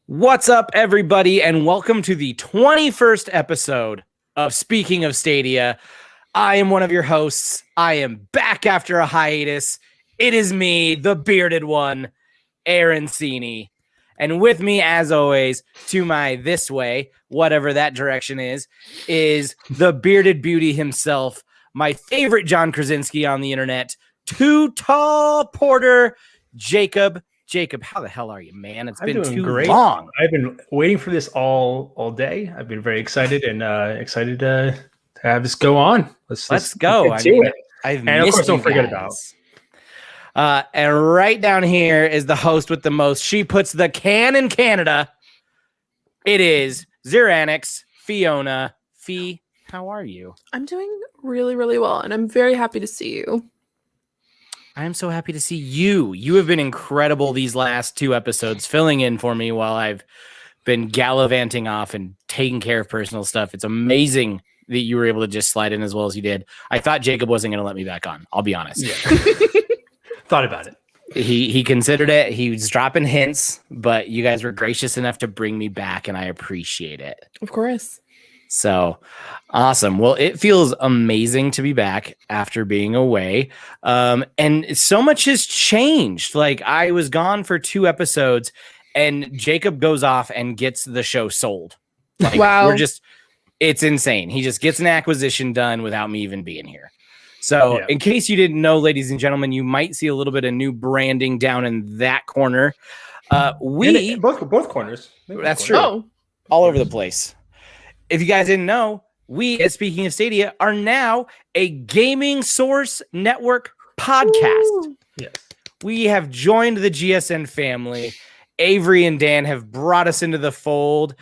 What's up, everybody, and welcome to the 21st episode of Speaking of Stadia. I am one of your hosts. I am back after a hiatus. It is me, the bearded one, Aaron Cini. And with me, as always, to my this way, whatever that direction is the bearded beauty himself, my favorite John Krasinski on the internet, Too Tall Porter, Jacob. Jacob, how the hell are you, man? It's been too long. I've been waiting for this all day. I've been very excited and excited to have this go on. Let's go. And of course, don't forget about. And right down here is the host with the most. She puts the can in Canada. It is Zeranix, Fiona. Fee, how are you? I'm doing really, really well, and I'm very happy to see you. I'm so happy to see you. You have been incredible these last two episodes, filling in for me while I've been gallivanting off and taking care of personal stuff. It's amazing that you were able to just slide in as well as you did. I thought Jacob wasn't going to let me back on. I'll be honest. Yeah. Thought about it. He considered it. He was dropping hints, but you guys were gracious enough to bring me back, and I appreciate it. Of course. So awesome. Well, it feels amazing to be back after being away. And so much has changed. Like, I was gone for 2 episodes and Jacob goes off and gets the show sold. Like, wow. It's insane. He just gets an acquisition done without me even being here. So in case you didn't know, ladies and gentlemen, you might see a little bit of new branding down in that corner. Both corners. That's true. Oh. All over the place. If you guys didn't know, we at Speaking of Stadia are now a Gaming Source Network podcast. Ooh. Yes. We have joined the GSN family. Avery and Dan have brought us into the fold.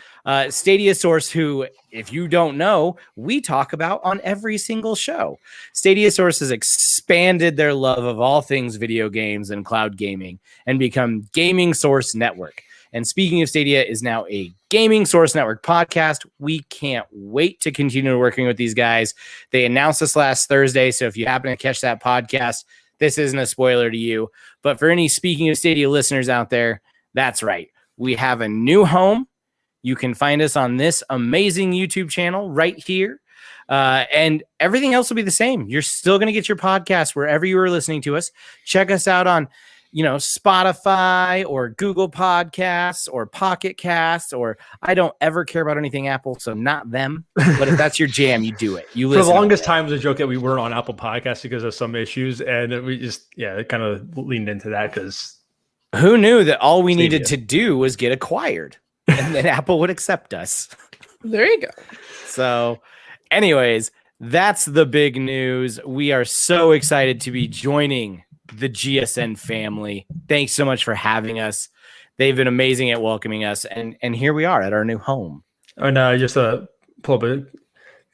Stadia Source, who, if you don't know, we talk about on every single show. Stadia Source has expanded their love of all things video games and cloud gaming and become Gaming Source Network. And Speaking of Stadia is now a Gaming Source Network podcast. We can't wait to continue working with these guys. They announced this last Thursday, so if you happen to catch that podcast, this isn't a spoiler to you. But for any Speaking of Stadia listeners out there, that's right. We have a new home. You can find us on this amazing YouTube channel right here. And everything else will be the same. You're still going to get your podcast wherever you are listening to us. Check us out on Spotify or Google Podcasts or Pocket Casts, or I don't ever care about anything Apple, so not them. But if that's your jam, you do it. You listen. For the longest time, it was a joke that we weren't on Apple Podcasts because of some issues, and we just kind of leaned into that because who knew that all we needed to do was get acquired, and then Apple would accept us. There you go. So, anyways, that's the big news. We are so excited to be joining the GSN family. Thanks so much for having us. They've been amazing at welcoming us, and here we are at our new home. And just pull up a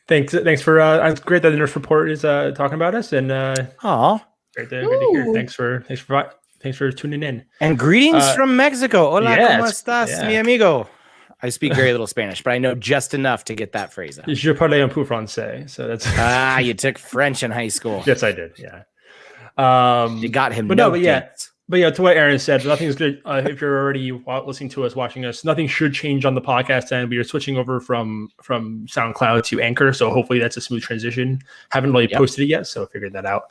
thanks for it's great that the Nurse Report is talking about us, and great to hear. Thanks for tuning in. And greetings from Mexico. Hola, ¿cómo estás, mi amigo? I speak very little Spanish, but I know just enough to get that phrase out. Je parle un peu français, so that's you took French in high school. Yes, I did. Yeah. You got him. But to what Aaron said, nothing's good. If you're already listening to us, watching us, nothing should change on the podcast end. We are switching over from SoundCloud to Anchor, so hopefully that's a smooth transition. Haven't really posted it yet, so figured that out.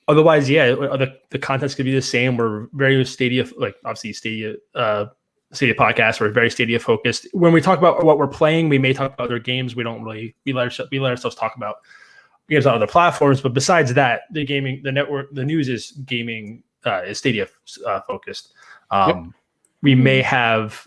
Otherwise, the content's gonna be the same. We're very Stadia, obviously Stadia podcast. We're very Stadia focused. When we talk about what we're playing, we may talk about other games. We don't really we let ourselves talk about games on other platforms, but besides that, the news is gaming, is Stadia focused. We may have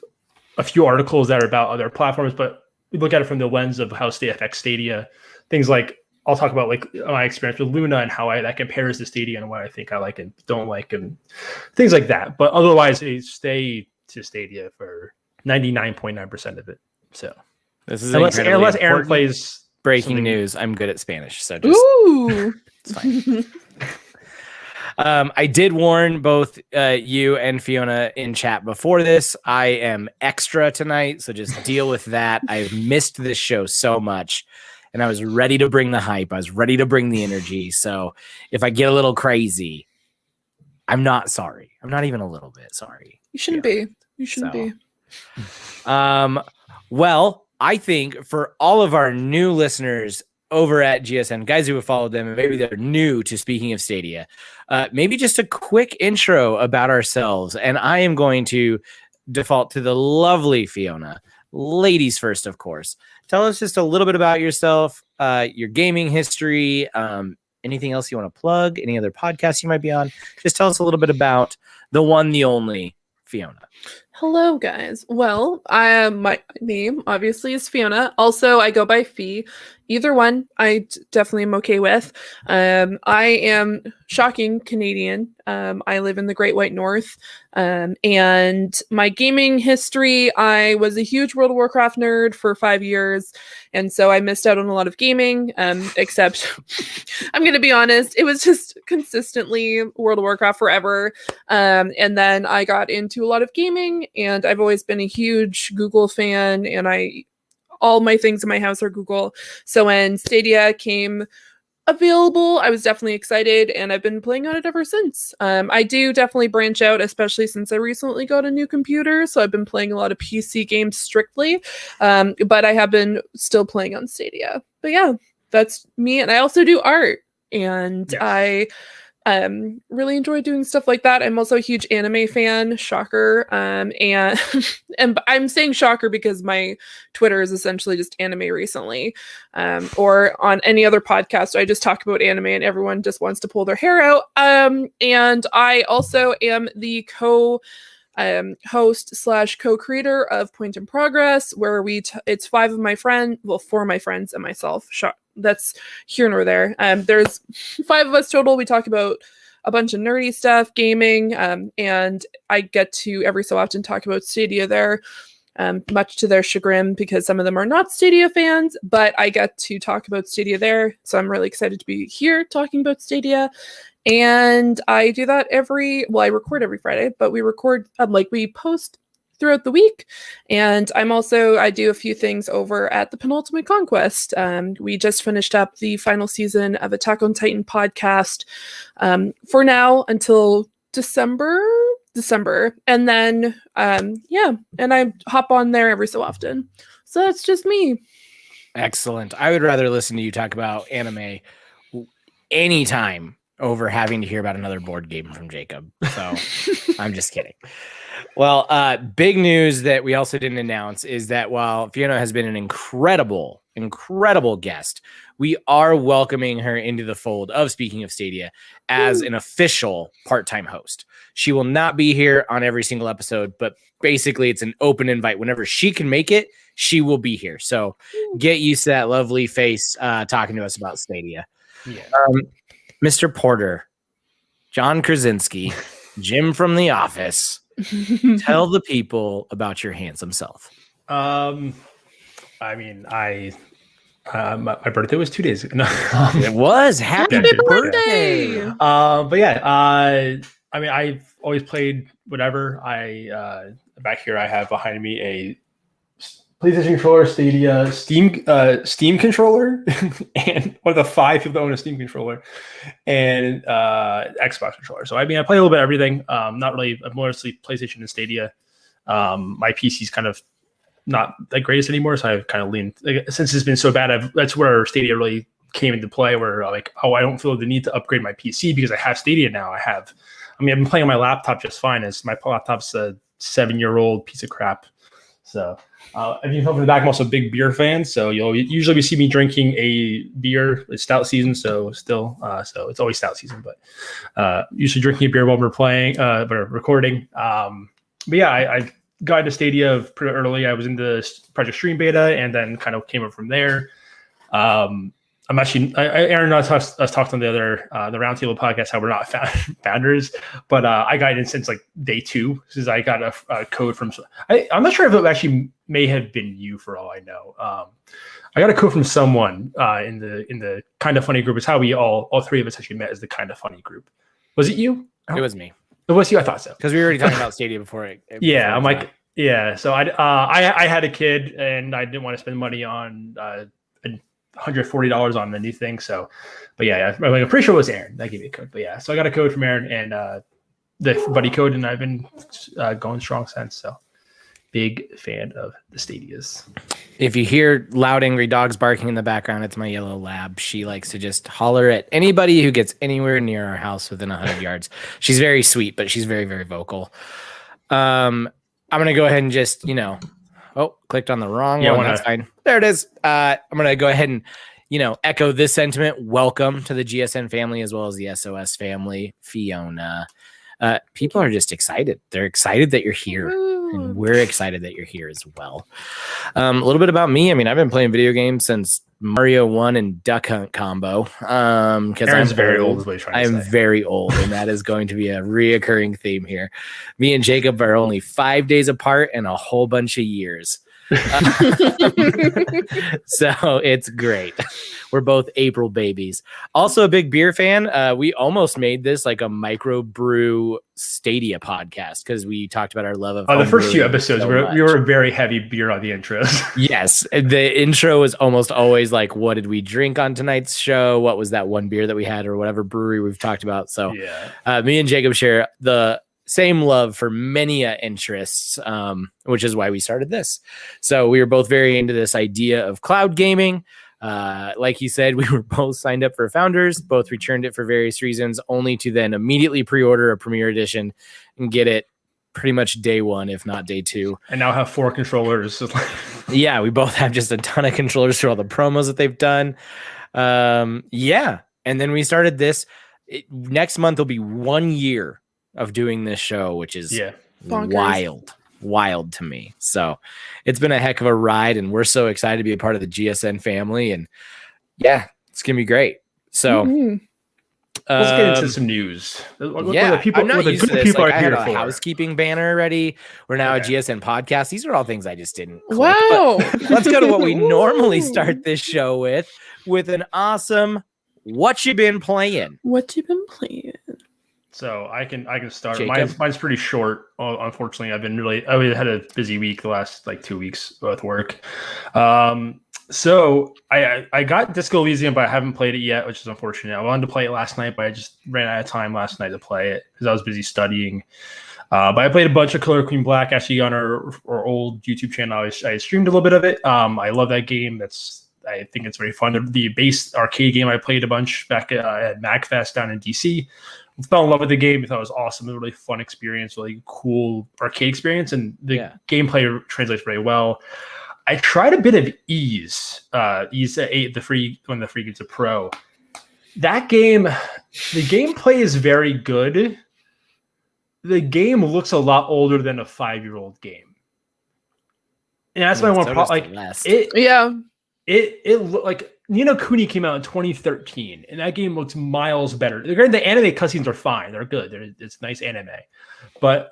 a few articles that are about other platforms, but we look at it from the lens of how Stadia affects Stadia. Things like I'll talk about my experience with Luna and how that compares to Stadia and what I think I like and don't like and things like that. But otherwise, I stay to Stadia for 99.9% of it. So this is unless Aaron plays. Breaking news. I'm good at Spanish, so just it's fine. I did warn both you and Fiona in chat before this. I am extra tonight, so just deal with that. I've missed this show so much, and I was ready to bring the hype. I was ready to bring the energy. So if I get a little crazy, I'm not sorry. I'm not even a little bit sorry. You shouldn't be. You shouldn't So. be. Well, I think for all of our new listeners over at GSN, guys who have followed them, and maybe they're new to Speaking of Stadia, maybe just a quick intro about ourselves. And I am going to default to the lovely Fiona. Ladies first, of course. Tell us just a little bit about yourself, your gaming history, anything else you want to plug, any other podcasts you might be on. Just tell us a little bit about the one, the only Fiona. Hello, guys. Well, my name obviously is Fiona. Also, I go by Fee. Either one, definitely am okay with. I am shocking Canadian. I live in the Great White North. And my gaming history, I was a huge World of Warcraft nerd for 5 years. And so I missed out on a lot of gaming, except I'm going to be honest, it was just consistently World of Warcraft forever. And then I got into a lot of gaming, and I've always been a huge Google fan, and all my things in my house are Google. So when Stadia came available, I was definitely excited, and I've been playing on it ever since. I do definitely branch out, especially since I recently got a new computer, so I've been playing a lot of PC games strictly, but I have been still playing on Stadia. But yeah, that's me, and I also do art, and Yes. I really enjoy doing stuff like that. I'm also a huge anime fan, shocker. And and I'm saying shocker because my Twitter is essentially just anime recently. Or on any other podcast, I just talk about anime and everyone just wants to pull their hair out. And I also am the host / co-creator of Point in Progress, where it's 5 of my friends, well, 4 of my friends and myself. That's here nor there. There's 5 of us total. We talk about a bunch of nerdy stuff, gaming, and I get to every so often talk about Stadia there, much to their chagrin because some of them are not Stadia fans, but I get to talk about Stadia there. So I'm really excited to be here talking about Stadia. And I do that I record every Friday, but we post throughout the week. And I do a few things over at the Penultimate Conquest. We just finished up the final season of Attack on Titan podcast for now until December. And then, and I hop on there every so often. So that's just me. Excellent. I would rather listen to you talk about anime anytime over having to hear about another board game from Jacob. So I'm just kidding. Well, big news that we also didn't announce is that while Fiona has been an incredible guest, we are welcoming her into the fold of Speaking of Stadia as an official part-time host. She will not be here on every single episode, but basically it's an open invite. Whenever she can make it, she will be here. So get used to that lovely face talking to us about Stadia. Yeah. Mr. Porter, John Krasinski, Jim from The Office, tell the people about your handsome self. My birthday was 2 days ago. No, It was happy Happy birthday. but yeah, I've always played whatever. Back here I have behind me a PlayStation controller, Stadia, Steam controller, and one of the 5 people that own a Steam controller, and Xbox controller. So I play a little bit of everything. Not really, mostly PlayStation and Stadia. My PC's kind of not the greatest anymore, so I've kind of leaned, since it's been so bad. That's where Stadia really came into play. Where I don't feel the need to upgrade my PC because I have Stadia now. I've been playing on my laptop just fine. As my laptop's a 7-year-old piece of crap. So if you come from the back, I'm also a big beer fan. So you'll usually see me drinking a beer. It's stout season, so still, so it's always stout season. But usually drinking a beer while we're playing, but recording. But yeah, I got into Stadia pretty early. I was in the Project Stream beta, and then kind of came up from there. I'm actually, Aaron and us talked on the Roundtable podcast how we're not founders, but I got in since like day 2, since I got a code from. I'm not sure if it actually may have been you, for all I know. I got a code from someone in the Kind of Funny group. It's how we all 3 of us actually met as the Kind of Funny group. Was it you? It was me. It was you. I thought so. Because we were already talking about Stadia before. Yeah, I'm like, yeah. So I had a kid, and I didn't want to spend money on $140 on the new thing. So, but yeah, I'm pretty sure it was Aaron that gave me a code. But yeah, so I got a code from Aaron and the buddy code, and I've been going strong since. So Big fan of the Stadias. If you hear loud, angry dogs barking in the background, it's my yellow lab. She likes to just holler at anybody who gets anywhere near our house within 100 yards. She's very sweet, but she's very, very vocal. I'm going to go ahead and just, clicked on the wrong one. That's fine. There it is. I'm going to go ahead and, echo this sentiment. Welcome to the GSN family as well as the SOS family, Fiona. People are just excited. They're excited that you're here. And we're excited that you're here as well. A little bit about me. I mean, I've been playing video games since Mario 1 and Duck Hunt combo. Because I'm very old. I'm very old, and that is going to be a reoccurring theme here. Me and Jacob are only 5 days apart and a whole bunch of years. So it's great. We're both April babies. Also a big beer fan. We almost made this like a micro brew Stadia podcast because we talked about our love of the first few episodes. We were very heavy beer on the intros. Yes, the intro was almost always like, what did we drink on tonight's show? What was that one beer that we had, or whatever brewery we've talked about? So me and Jacob share the same love for many interests, which is why we started this. So we were both very into this idea of cloud gaming. Like he said, we were both signed up for Founders, both returned it for various reasons, only to then immediately pre-order a Premier Edition and get it pretty much day one, if not day two. And now have 4 controllers. Yeah, we both have just a ton of controllers for all the promos that they've done. And then we started this. Next month will be 1 year of doing this show, which is wild to me. So it's been a heck of a ride, and we're so excited to be a part of the GSN family. And it's gonna be great. So let's get into some news. I'm not used to this. Like, I had a housekeeping banner ready. We're now a GSN podcast. These are all things I just didn't click. Wow. Let's go to what we normally start this show with an awesome what you been playing. What you been playing? So I can start. Mine's pretty short. Unfortunately, I had a busy week the last 2 weeks with work. So I got Disco Elysium, but I haven't played it yet, which is unfortunate. I wanted to play it last night, but I just ran out of time last night to play it because I was busy studying. But I played a bunch of Killer Queen Black actually on our old YouTube channel. I streamed a little bit of it. I love that game. I think it's very fun. The base arcade game I played a bunch back at MagFest down in DC. Fell in love with the game. I thought it was awesome. It was a really fun experience, really cool arcade experience, and the gameplay translates very well. I tried a bit of Ease 8, the free gets a pro. That game, the gameplay is very good. The game looks a lot older than a 5-year-old game, and that's my one problem. It looked like Ni no Kuni came out in 2013, and that game looks miles better. The anime cutscenes are fine; they're good. It's nice anime, but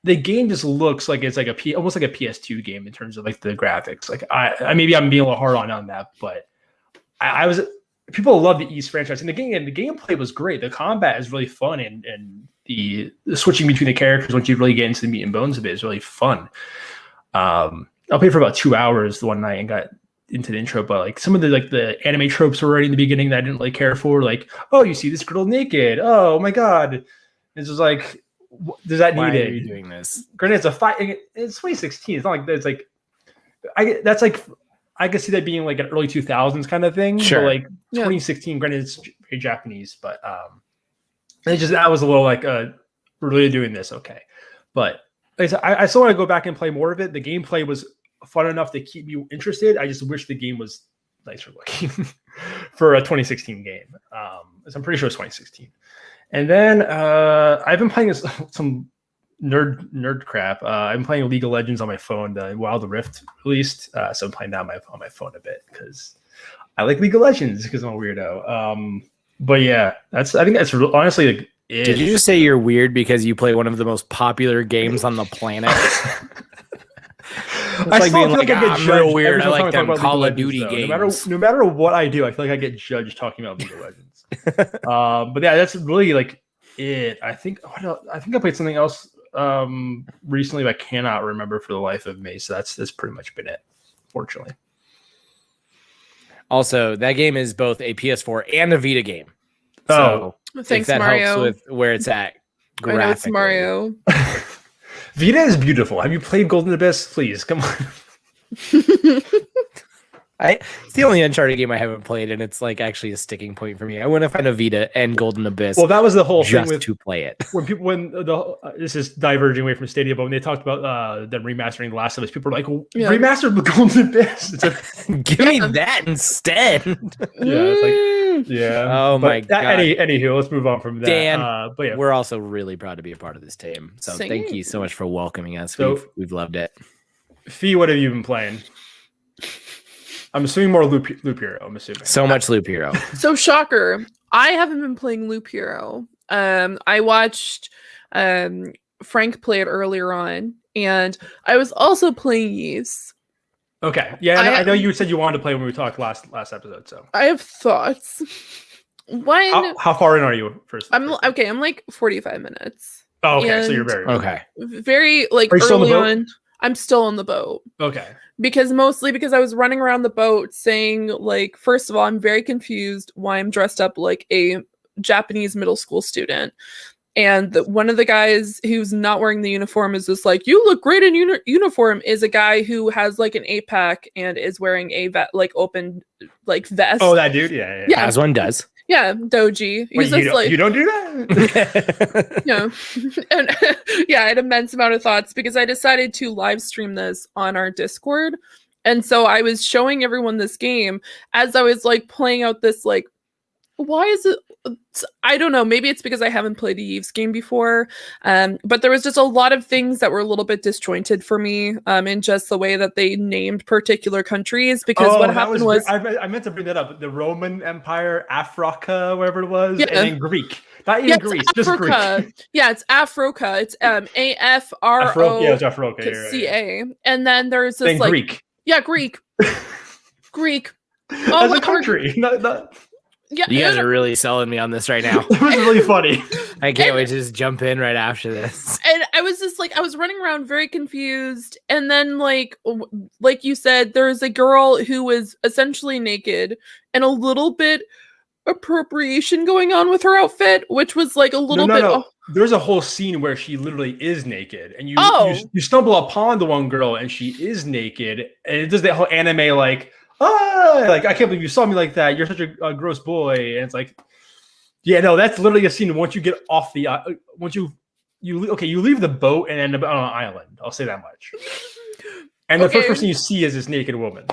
the game just looks like it's like almost like a PS2 game in terms of the graphics. I maybe I'm being a little hard on that, but people love the East franchise, and the gameplay was great. The combat is really fun, and the switching between the characters once you really get into the meat and bones of it is really fun. I played for about 2 hours the one night and got into the intro, but some of the anime tropes were already in the beginning that I didn't really care for. Oh, you see this girl naked. Oh my god, it's just does that need it? Why are you doing this? Granted, it's 2016. It's not like it's I could see that being an early 2000s kind of thing. Sure. But 2016, granted, it's very Japanese, but that was a little we're really doing this, okay. But I still want to go back and play more of it. The gameplay was fun enough to keep me interested. I just wish the game was nicer looking for a 2016 game. I'm pretty sure it's 2016. And then I've been playing some nerd crap. I'm playing League of Legends on my phone. The Wild Rift released, so I'm playing that on my phone a bit because I like League of Legends because I'm a weirdo. But yeah, I think that's honestly it. Did you just say you're weird because you play one of the most popular games on the planet? I feel like I get judged. Real weird. I like them Call of Duty games. No matter what I do, I feel like I get judged talking about League of Legends. But yeah, that's really it. I think I played something else recently, but I cannot remember for the life of me. So that's pretty much been it, fortunately. Also, that game is both a PS4 and a Vita game. So thanks, if that Mario. helps with where it's at. I know it's Mario. Vita is beautiful. Have you played Golden Abyss? Please, come on. It's the only Uncharted game I haven't played, and it's like actually a sticking point for me. I want to find a Vita and Golden Abyss. Well, that was the whole thing just to play it. This is diverging away from Stadia, but when they talked about them remastering The Last of Us, people were like, remastered the Golden Abyss. Give me that instead. Oh my god. Anywho, let's move on from that. Dan, but yeah, we're also really proud to be a part of this team. So thank you so much for welcoming us. We've loved it. Fee, what have you been playing? I'm assuming more Loop Hero. I'm assuming so much Loop Hero. So shocker, I haven't been playing Loop Hero. I watched Frank play it earlier on, and I was also playing Ys. Okay, yeah, I know you said you wanted to play when we talked last episode. So I have thoughts. How far in are you? First, I'm like 45 minutes. Oh, okay, so you're very like early on. I'm still on the boat. Okay. Mostly because I was running around the boat saying, like, first of all, I'm very confused why I'm dressed up like a Japanese middle school student. And one of the guys who's not wearing the uniform is just like, you look great in uniform, is a guy who has like an 8-pack and is wearing a open like vest. Oh, that dude? Yeah. As one does. Yeah, Doji. Wait, you don't do that? And I had immense amount of thoughts because I decided to live stream this on our Discord. And so I was showing everyone this game as I was like playing out this like, why is it? I don't know. Maybe it's because I haven't played a Yves game before. But there was just a lot of things that were a little bit disjointed for me in just the way that they named particular countries. Because what happened was I meant to bring that up. The Roman Empire, Africa, wherever it was, and then Greek. Not even Greece, just Greek. Yeah, it's Africa. It's AFRO. Yeah, it's Africa. CA. And then there's this like Greek. Yeah, Greek. Greek. As a country. Yeah, you guys are really selling me on this right now. It was really funny. I can't wait to just jump in right after this. And I was just like, I was running around very confused. And then like you said, there was a girl who was essentially naked and a little bit appropriation going on with her outfit, which was like a little bit. No. There's a whole scene where she literally is naked, and you stumble upon the one girl, and she is naked, and it does that whole anime like. Like I can't believe you saw me like that. You're such a gross boy, and it's like, yeah, no, that's literally a scene. Once you get off the, once you leave the boat and end up on an island. I'll say that much. And the first person you see is this naked woman.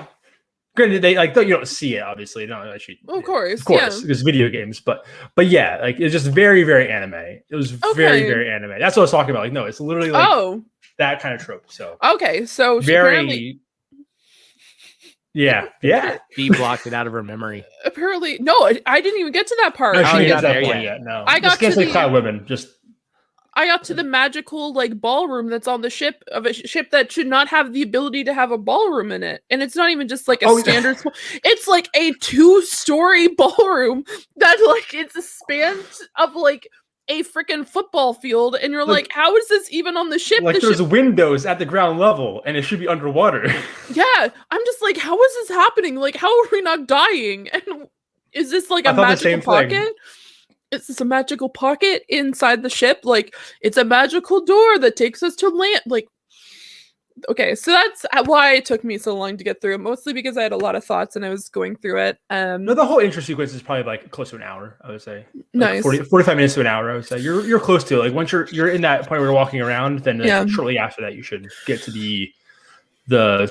Granted, they like you don't see it, obviously. No, actually, of course, there's video games, but yeah, like it's just very, very anime. It was very, very anime. That's what I was talking about. Like, no, it's literally like that kind of trope. So so very. Yeah. He blocked it out of her memory. Apparently, no, I didn't even get to that part. No, she didn't get to that point yet. No, I got to the women. I got to the magical like ballroom that's on the ship of a ship that should not have the ability to have a ballroom in it, and it's not even just like a standard. It's like a 2-story ballroom that like it's a span of like a freaking football field, and you're like, how is this even on the ship? Like there's windows at the ground level, and it should be underwater. Yeah, I'm just like, how is this happening? Like, how are we not dying? And is this like a magical pocket? Is this a magical pocket inside the ship? Like, it's a magical door that takes us to land. Like, okay, so that's why it took me so long to get through. Mostly because I had a lot of thoughts and I was going through it. No, the whole intro sequence is probably like close to an hour, I would say. Like nice. 45 minutes to an hour, I would say. You're close to it. Like once you're in that point where you're walking around, then shortly after that you should get to the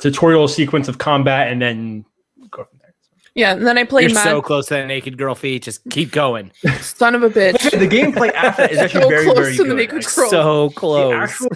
tutorial sequence of combat and then go from there. Yeah, and then I played. You're so close to that naked girl, Fee. Just keep going. Son of a bitch. The gameplay after that is actually so very, close very to good. The naked girl. So close. The actual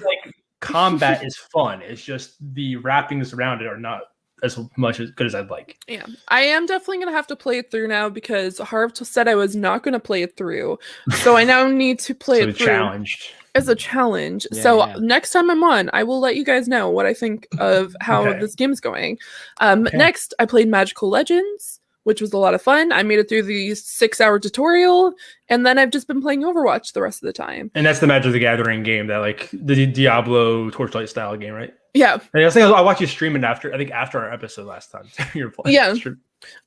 combat is fun. It's just the wrappings around it are not as much as good as I'd like. Yeah, I am definitely gonna have to play it through now because Harv said I was not gonna play it through, so I now need to play it through. Challenged. As a challenge. Next time I'm on, I will let you guys know what I think of how this game's going. Next, I played Magical Legends, which was a lot of fun. I made it through the 6-hour tutorial, and then I've just been playing Overwatch the rest of the time. And that's the Magic the Gathering game, that like the Diablo Torchlight style game, right? Yeah. And I watched you stream it after our episode last time. You were playing. Yeah.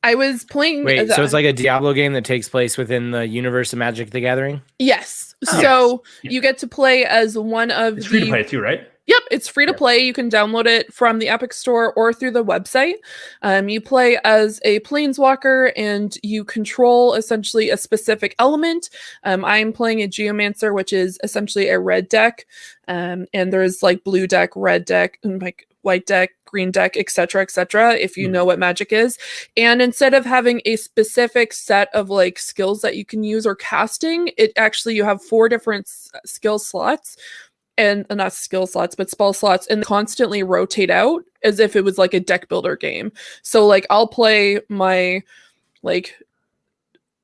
I was playing. Wait, so it's like a Diablo game that takes place within the universe of Magic the Gathering? Yes. So you get to play as one of it's free to play too, right? Yep, it's free to play. You can download it from the Epic Store or through the website. You play as a planeswalker and you control essentially a specific element. I'm playing a geomancer, which is essentially a red deck. And there's like blue deck, red deck, and like white deck, green deck, etc., if you know what Magic is. And instead of having a specific set of like skills that you can use or casting, it actually, you have 4 different skill slots. And not skill slots, but spell slots, and constantly rotate out as if it was like a deck builder game. So like I'll play my like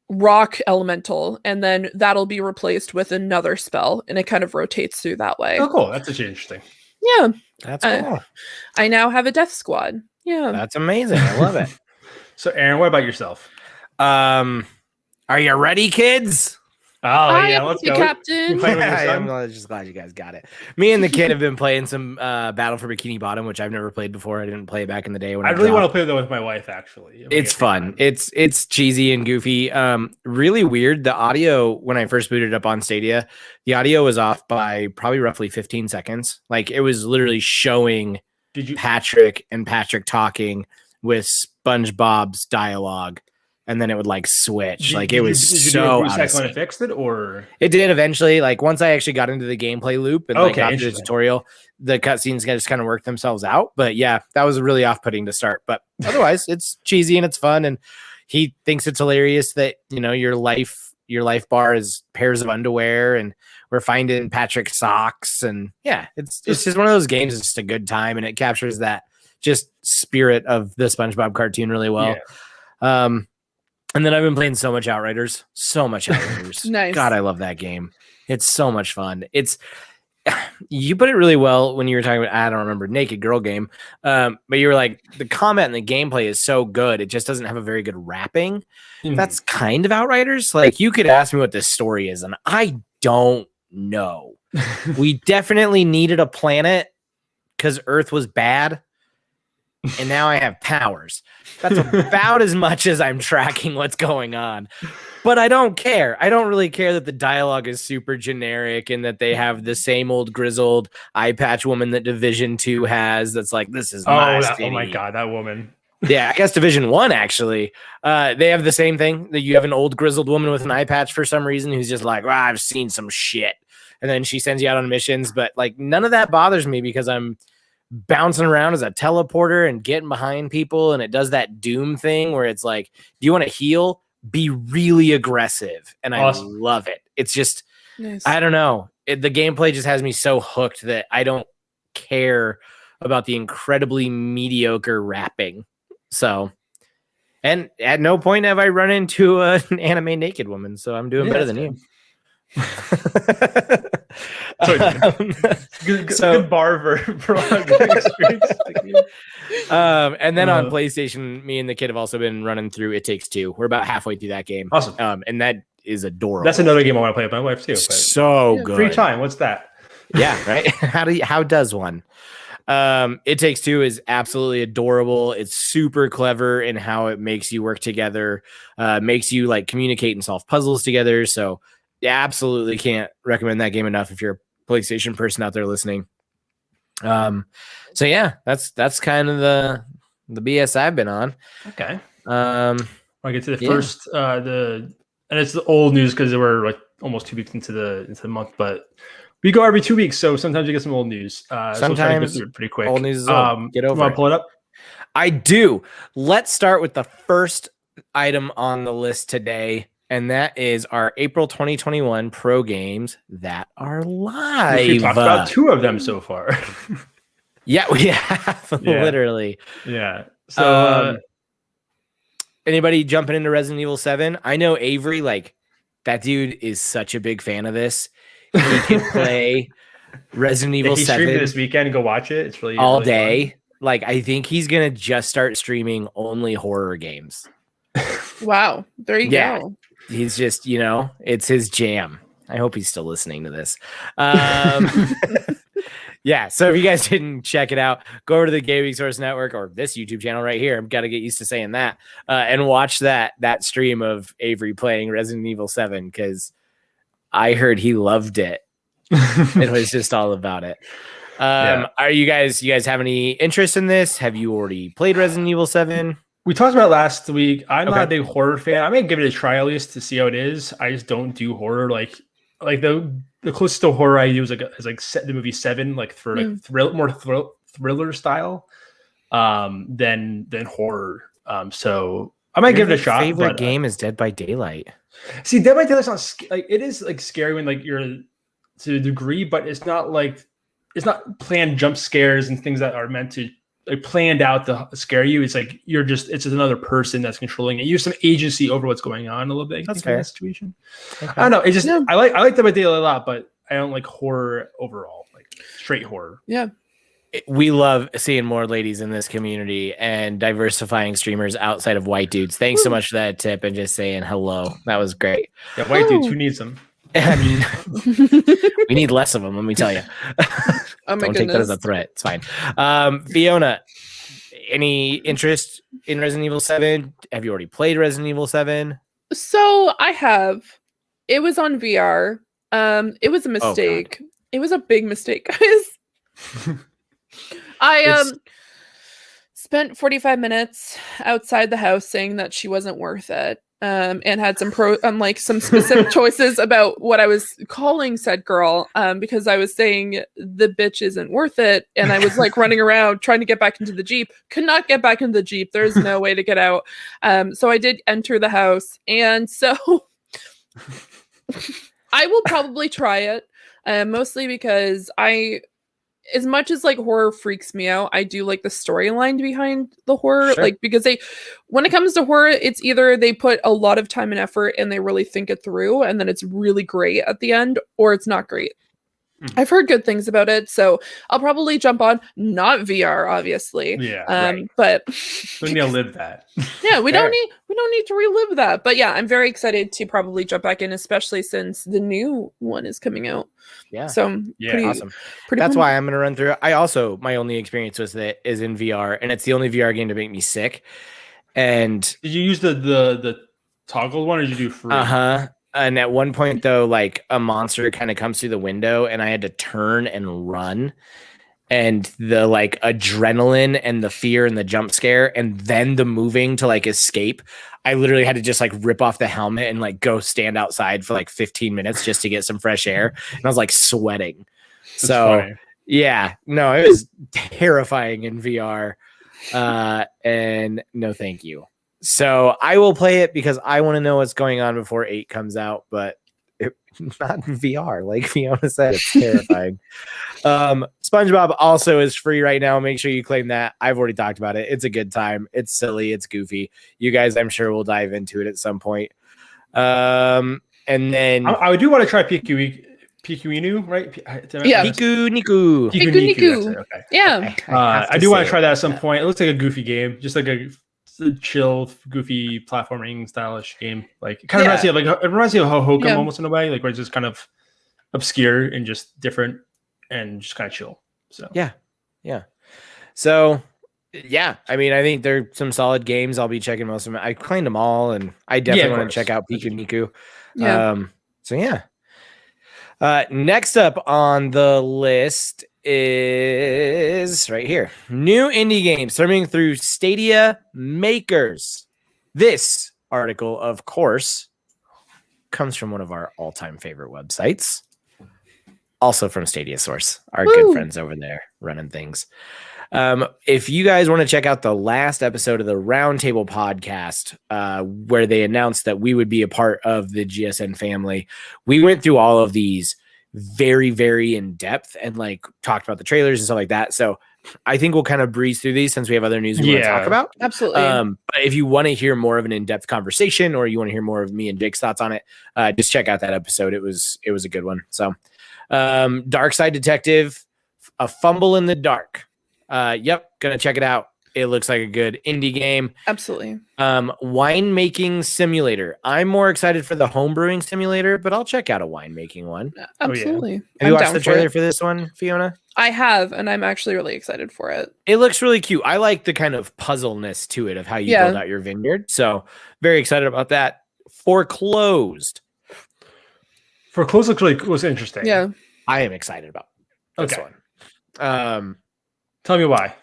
rock elemental, and then that'll be replaced with another spell, and it kind of rotates through that way. Oh, cool. That's actually interesting. Yeah. That's cool. I now have a death squad. Yeah. That's amazing. I love it. So Aaron, what about yourself? Are you ready, kids? Oh, yeah, let's go. Captain. I'm just glad you guys got it. Me and the kid have been playing some Battle for Bikini Bottom, which I've never played before. I didn't play it back in the day when I really want to play that with my wife, actually. It's fun. It's cheesy and goofy. Really weird. The audio, when I first booted it up on Stadia, the audio was off by probably roughly 15 seconds. Like it was literally showing Patrick talking with SpongeBob's dialogue. And then it would like switch. Like it was so out of sync. When it fixed it, or it did eventually. Like once I actually got into the gameplay loop and like got through the tutorial, the cutscenes just kind of worked themselves out. But yeah, that was really off-putting to start. But otherwise, it's cheesy and it's fun. And he thinks it's hilarious that your life bar is pairs of underwear, and we're finding Patrick socks. And yeah, it's just one of those games. It's just a good time, and it captures that just spirit of the SpongeBob cartoon really well. Yeah. And then I've been playing so much Outriders. Nice. God, I love that game. It's so much fun. You put it really well when you were talking about, I don't remember, Naked Girl game. But you were like, the combat and the gameplay is so good. It just doesn't have a very good wrapping. That's kind of Outriders. Like you could ask me what this story is, and I don't know. We definitely needed a planet because Earth was bad. And now I have powers. That's about as much as I'm tracking what's going on. But I don't care. I don't really care that the dialogue is super generic and that they have the same old grizzled eye patch woman that Division 2 has. That's like, this is my city. Oh my God, that woman. Yeah, I guess Division 1 actually. They have the same thing, that you have an old grizzled woman with an eye patch for some reason who's just like, I've seen some shit. And then she sends you out on missions. But like none of that bothers me because I'm bouncing around as a teleporter and getting behind people, and it does that Doom thing where it's like, do you want to heal? Be really aggressive, and awesome. I love it. It's just, nice. I don't know. The gameplay just has me so hooked that I don't care about the incredibly mediocre wrapping. So, and at no point have I run into an anime naked woman, so I'm doing better than you. Good bar for a good experience. And then on PlayStation, me and the kid have also been running through It Takes Two. We're about halfway through that game. Awesome. And that is adorable. That's another game I want to play with my wife too. So good. Free time. What's that? Yeah, right. How does one? It Takes Two is absolutely adorable. It's super clever in how it makes you work together, makes you like communicate and solve puzzles together. So yeah, absolutely can't recommend that game enough if you're a PlayStation person out there listening. So yeah, that's kind of the BS I've been on. Okay. I'll get to the first and it's the old news because we're like almost 2 weeks into the month, but we go every 2 weeks, so sometimes we get some old news. Sometimes so pretty quick. Old news is old. Get over it. Want to pull it up? I do. Let's start with the first item on the list today. And that is our April 2021 pro games that are live. We've talked about 2 of them so far. Yeah, we have. Literally. Yeah. So anybody jumping into Resident Evil 7? I know Avery, like that dude is such a big fan of this. He can play Resident Evil 7 streamed this weekend and go watch it. It's really all really day. Fun. Like I think he's gonna just start streaming only horror games. Wow. There you go. He's just, it's his jam. I hope he's still listening to this. Yeah. So if you guys didn't check it out, go over to the Gaming Source Network or this YouTube channel right here. I've got to get used to saying that and watch that stream of Avery playing Resident Evil 7 because I heard he loved it. It was just all about it. Are you guys have any interest in this? Have you already played Resident Evil 7? We talked about it last week. I'm not a big horror fan. I may give it a try at least to see how it is. I just don't do horror. Like the closest to horror I do is the movie Seven, like for like thriller style, than horror. So I might give it a shot. Favorite game is Dead by Daylight. See, Dead by Daylight's not like it is like scary when like you're to a degree, but it's not planned jump scares and things that are meant to like planned out to scare you. It's like it's just another person that's controlling it. You have some agency over what's going on a little bit. That's fair. In that situation. Okay. I don't know. It's just I like Dead by Daylight a lot, but I don't like horror overall, like straight horror. Yeah. We love seeing more ladies in this community and diversifying streamers outside of white dudes. Thanks so much for that tip and just saying hello. That was great. Yeah, white dudes, who needs them? I mean, we need less of them, let me tell you. Oh my Don't take that as a threat. It's fine. Fiona, any interest in Resident Evil 7? Have you already played Resident Evil 7? So I have. It was on VR. It was a mistake. It was a big mistake, guys. I spent 45 minutes outside the house saying that she wasn't worth it. And had some some specific choices about what I was calling said girl, because I was saying the bitch isn't worth it, and I was like running around trying to get back into the Jeep, could not get back into the Jeep. There's no way to get out. So I did enter the house, and so I will probably try it, mostly because as much as like horror freaks me out, I do like the storyline behind the horror. Sure. Like, because when it comes to horror, it's either they put a lot of time and effort and they really think it through, and then it's really great at the end, or it's not great. I've heard good things about it, so I'll probably jump on. Not VR, obviously. Yeah, right. But we need to live that. Yeah, we don't need to relive that. But yeah, I'm very excited to probably jump back in, especially since the new one is coming out. Yeah. So awesome. That's why I'm gonna run through it. My only experience is in VR, and it's the only VR game to make me sick. And did you use the toggle one, or did you do free? And at one point, though, like a monster kind of comes through the window, and I had to turn and run. And the like adrenaline and the fear and the jump scare, and then the moving to like escape. I literally had to just like rip off the helmet and like go stand outside for like 15 minutes just to get some fresh air. And I was like sweating. That's funny. Yeah, no, it was terrifying in VR. And no, thank you. So I will play it because I want to know what's going on before 8 comes out, but not in VR. Like Fiona said, it's terrifying. Spongebob also is free right now. Make sure you claim that. I've already talked about it. It's a good time. It's silly. It's goofy. You guys, I'm sure, will dive into it at some point. And then I do want to try Pikuniku, right? Yeah, Pikuniku. Okay. Yeah, I do want to try that at some point. It looks like a goofy game, just like a chill, goofy platforming stylish game. Like it kind of reminds me of Hohokam almost in a way, like where it's just kind of obscure and just different and just kind of chill. So yeah. So yeah, I mean, I think there are some solid games. I'll be checking most of them. I claimed them all, and I definitely want to check out Pikuniku. Yeah. So yeah. Next up on the list is right here. New indie games streaming through Stadia makers. This article, of course, comes from one of our all-time favorite websites. Also from Stadia Source, our good friends over there running things. If you guys want to check out the last episode of the Roundtable podcast, where they announced that we would be a part of the GSN family, we went through all of these very, very in depth and like talked about the trailers and stuff like that. So I think we'll kind of breeze through these since we have other news we want to talk about. Absolutely. But if you want to hear more of an in-depth conversation, or you want to hear more of me and Jake's thoughts on it, just check out that episode. It was a good one. So Dark Side Detective, A Fumble in the Dark. Yep, gonna check it out. It looks like a good indie game. Absolutely. Winemaking simulator. I'm more excited for the homebrewing simulator, but I'll check out a winemaking one. Absolutely. Oh, yeah. Have you watched the trailer for this one, Fiona? I have, and I'm actually really excited for it. It looks really cute. I like the kind of puzzleness to it of how you build out your vineyard. So very excited about that. Foreclosed looks interesting. Yeah. I am excited about this one. Tell me why.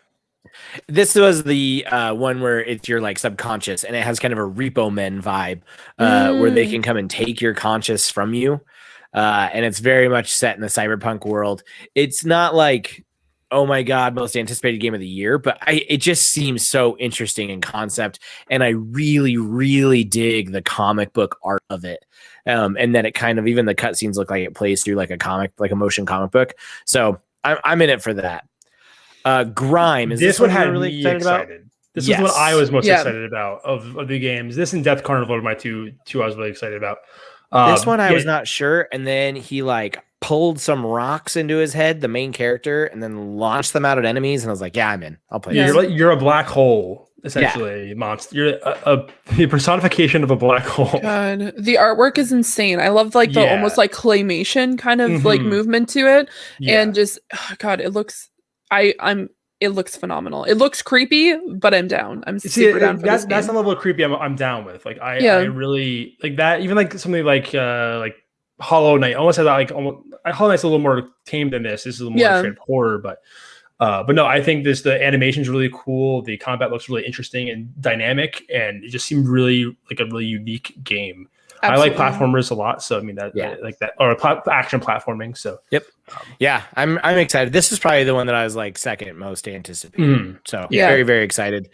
This was the one where it's your like subconscious, and it has kind of a Repo Men vibe, where they can come and take your conscious from you, and it's very much set in the cyberpunk world. It's not like, oh my god, most anticipated game of the year, but it just seems so interesting in concept, and I really, really dig the comic book art of it. And then it kind of, even the cutscenes look like it plays through like a motion comic book. So I'm in it for that. Grime, is this one had really me excited about? This is what I was most excited about of the games. This and Death Carnival are my two I was really excited about. This one I was not sure, and then he like pulled some rocks into his head, the main character, and then launched them out at enemies, and I was like, yeah, I'm in. I'll play. You're a black hole, essentially, monster. You're the personification of a black hole. God, the artwork is insane. I love like the almost like claymation kind of like movement to it, and just God, it looks. It looks phenomenal. It looks creepy, but I'm down. I'm super down for this game. That's the level of creepy I'm down with. Like I really like that. Even like something like Hollow Knight almost has that like Hollow Knight's a little more tame than this. This is a little more straight horror, but no, I think the animation's really cool. The combat looks really interesting and dynamic, and it just seemed really like a really unique game. Absolutely. I like platformers a lot, so I mean that like that or action platforming. So I'm excited. This is probably the one that I was like second most anticipated. So very, very excited.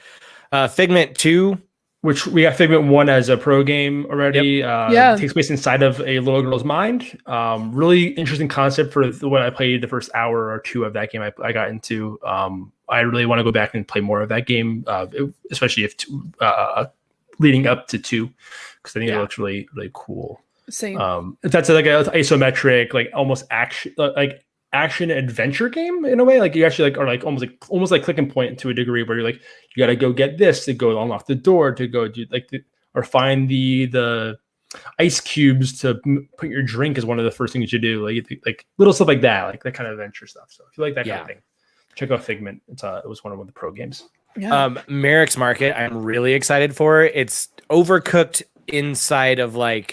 Figment 2, which we got Figment 1 as a pro game already. It takes place inside of a little girl's mind. Really interesting concept for when I played the first hour or two of that game. I got into. I really want to go back and play more of that game, especially if leading up to 2. Because I think it looks really, really cool. Same. That's like an isometric, like almost action adventure game in a way. Like you actually like are like almost like click and point to a degree where you're like you got to go get this to go unlock the door to go do or find the ice cubes to put your drink is one of the first things you do. Like little stuff like that, like that kind of adventure stuff. So if you like that kind of thing, check out Figment. It was one of the pro games. Merrick's Market, I'm really excited for. It's overcooked inside of like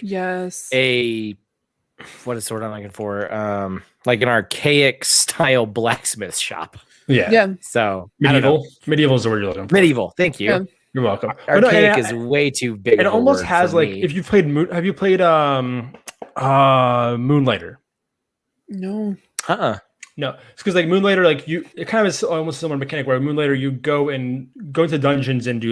a what is the word I'm looking for? Like an archaic style blacksmith shop. So medieval is the word you're looking for. Medieval. Thank you. You're welcome. Archaic is way too big. It almost has like if you played have you played Moonlighter? No. No, it's because like Moonlighter, like it kind of is almost a similar mechanic where Moonlighter you go into dungeons and do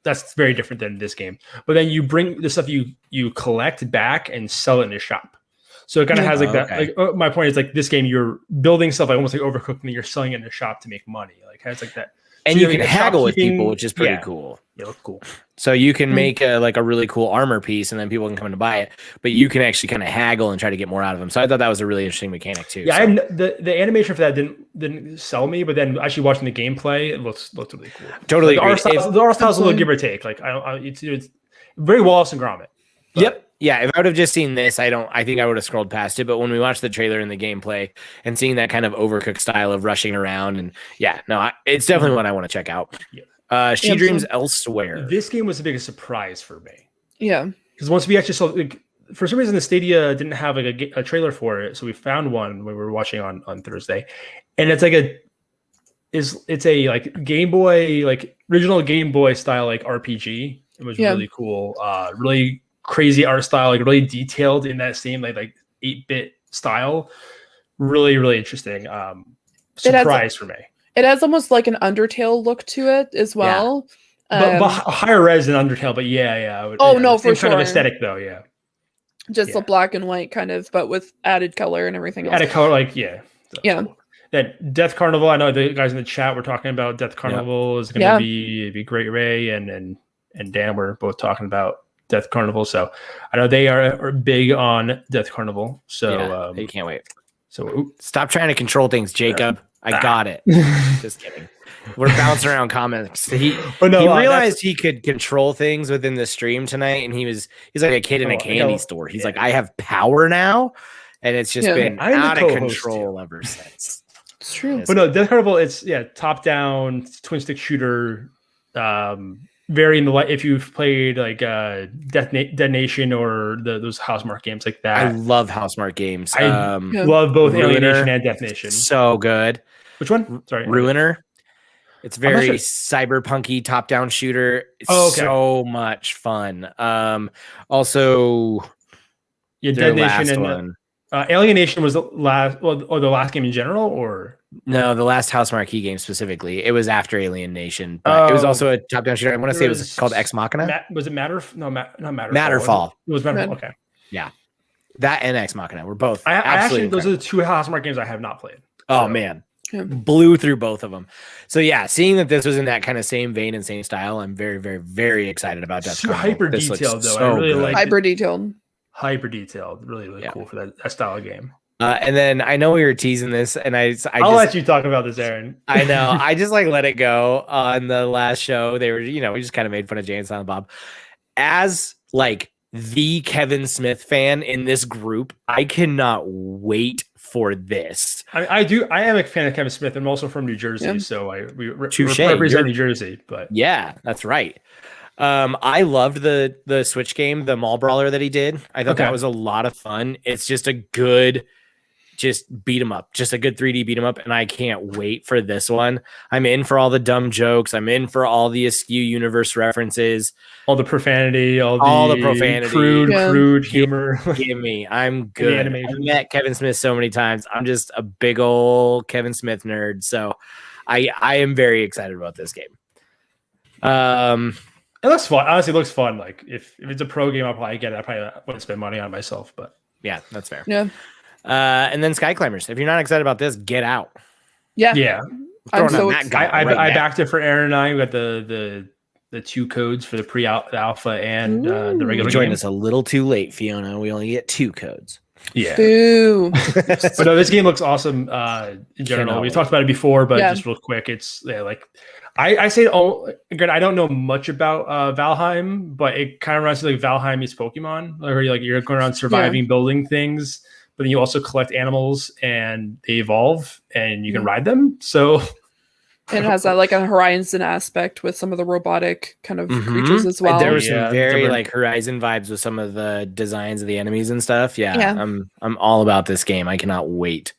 that's very different than this game. But then you bring the stuff you collect back and sell it in a shop. So it kind of has like that. Like my point is like this game, you're building stuff like almost like Overcooked, and you're selling it in a shop to make money. Like it has like that. And you can haggle with people, which is pretty cool. Yeah, look cool. So you can make a really cool armor piece, and then people can come in to buy it. But you can actually kind of haggle and try to get more out of them. So I thought that was a really interesting mechanic too. Yeah, the animation for that didn't sell me, but then actually watching the gameplay, it looked really cool. Totally, like the art style's a little give or take. Like it's very Wallace and Gromit. Yep. Yeah, if I would have just seen this, I think I would have scrolled past it. But when we watched the trailer and the gameplay and seeing that kind of Overcooked style of rushing around, and it's definitely one I want to check out. Yeah. She Dreams Elsewhere. This game was the biggest surprise for me. Yeah. Because once we actually saw, for some reason, the Stadia didn't have like a trailer for it, so we found one when we were watching on Thursday, and it's like it's a like Game Boy, like original Game Boy style like RPG. It was really cool. Really crazy art style, like really detailed in that same like 8-bit style. Really, really interesting. Surprise for me. It has almost like an Undertale look to it as well. But higher res than Undertale, but for sure. Kind of aesthetic though, Just the black and white kind of, but with added color and everything else. Added color, cool. That Death Carnival, I know the guys in the chat were talking about Death Carnival is going to be Great Ray and Dan were both talking about Death Carnival, so I know they are big on Death Carnival. So they can't wait. So stop trying to control things, Jacob. I got it. Just kidding. We're bouncing around comments. He realized he could control things within the stream tonight, and he's like a kid in a candy store. He's like, I have power now, and it's just been out of control ever since. It's true. But no, Death Carnival, it's top down twin stick shooter. Very in the light. If you've played like Dead Nation or those Housemarque games like that, I love Housemarque games. I love both Alienation and Death Nation. So good. Which one? Sorry, Ruiner. It's I'm not very sure. cyberpunky top-down shooter. It's Oh, okay. so much fun. Also, Yeah, their Dead Nation last and one. Alien Nation was the last, well, or the last game in general, or No, the last House Marquee game specifically. It was after Alien Nation, but it was also a top-down shooter. I want to say it was called Ex Machina. Was it Matter? No, not Matterfall. Matterfall. It was Matterfall. Okay. Yeah, that and Ex Machina were both. I actually, those incredible. are the two Housemarque games I have not played. Oh So, man, blew through both of them. So yeah, seeing that this was in that kind of same vein and same style, I'm very, very, very excited about that. super hyper This looks detailed though. so I really good. like Hyper detailed. hyper detailed. Really, really cool for that style of game. And then I know we were teasing this, and I'll I'll let you talk about this, Aaron. I know. I just like let it go on the last show. They were, we just kind of made fun of Jay and Silent Bob. As like the Kevin Smith fan in this group, I cannot wait for this. I am a fan of Kevin Smith. I'm also from New Jersey, so we Touche. represent New Jersey. But yeah, that's right. I loved the Switch game, the Mall Brawler that he did. I thought that was a lot of fun. It's just a good beat 'em up, just a good 3D beat 'em up, and I can't wait for this one. I'm in for all the dumb jokes. I'm in for all the Askew universe references, all the profanity, all the profanity, crude humor. Give me, I'm good. I've met Kevin Smith so many times. I'm just a big old Kevin Smith nerd, so I am very excited about this game. It looks fun. Honestly, it looks fun. Like if it's a pro game, I'll probably get it. I probably wouldn't spend money on myself, but yeah, that's fair. Yeah. And then Sky Climbers. If you're not excited about this, get out. Yeah. I'm so I backed it for Aaron and I. We got the 2 codes for the pre-alpha and the regular. Joined us a little too late, Fiona. We only get 2 codes. Yeah. Boo. But no, this game looks awesome in general. We talked about it before, but just real quick, it's like I say again, I don't know much about Valheim, but it kind of runs like Valheim meets Pokemon, where you're going around surviving, building things, but then you also collect animals and they evolve and you can ride them. So it has that like a Horizon aspect with some of the robotic kind of creatures as well. There were some very like Horizon vibes with some of the designs of the enemies and stuff. Yeah. I'm all about this game. I cannot wait.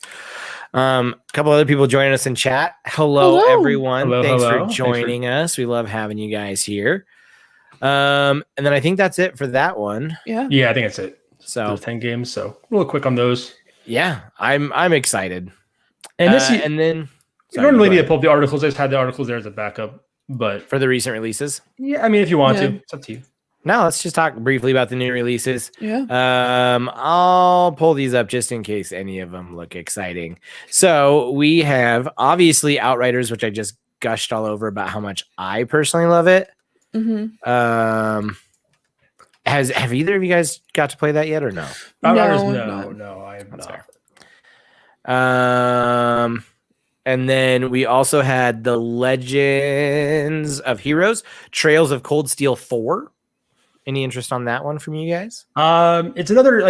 A couple other people joining us in chat. Hello. Everyone. Thanks for joining us. We love having you guys here. And then I think that's it for that one. Yeah, I think that's it. So there's 10 games. So real quick on those. Yeah, I'm excited. And then you don't really need to pull up the articles. I just had the articles there as a backup. But for the recent releases, yeah, I mean, if you want to, it's up to you. Now let's just talk briefly about the new releases. Yeah. I'll pull these up just in case any of them look exciting. So we have obviously Outriders, which I just gushed all over about how much I personally love it. Mm-hmm. Have either of you guys got to play that yet or no? No, I have not. And then we also had the Legends of Heroes, Trails of Cold Steel 4. Any interest on that one from you guys? It's another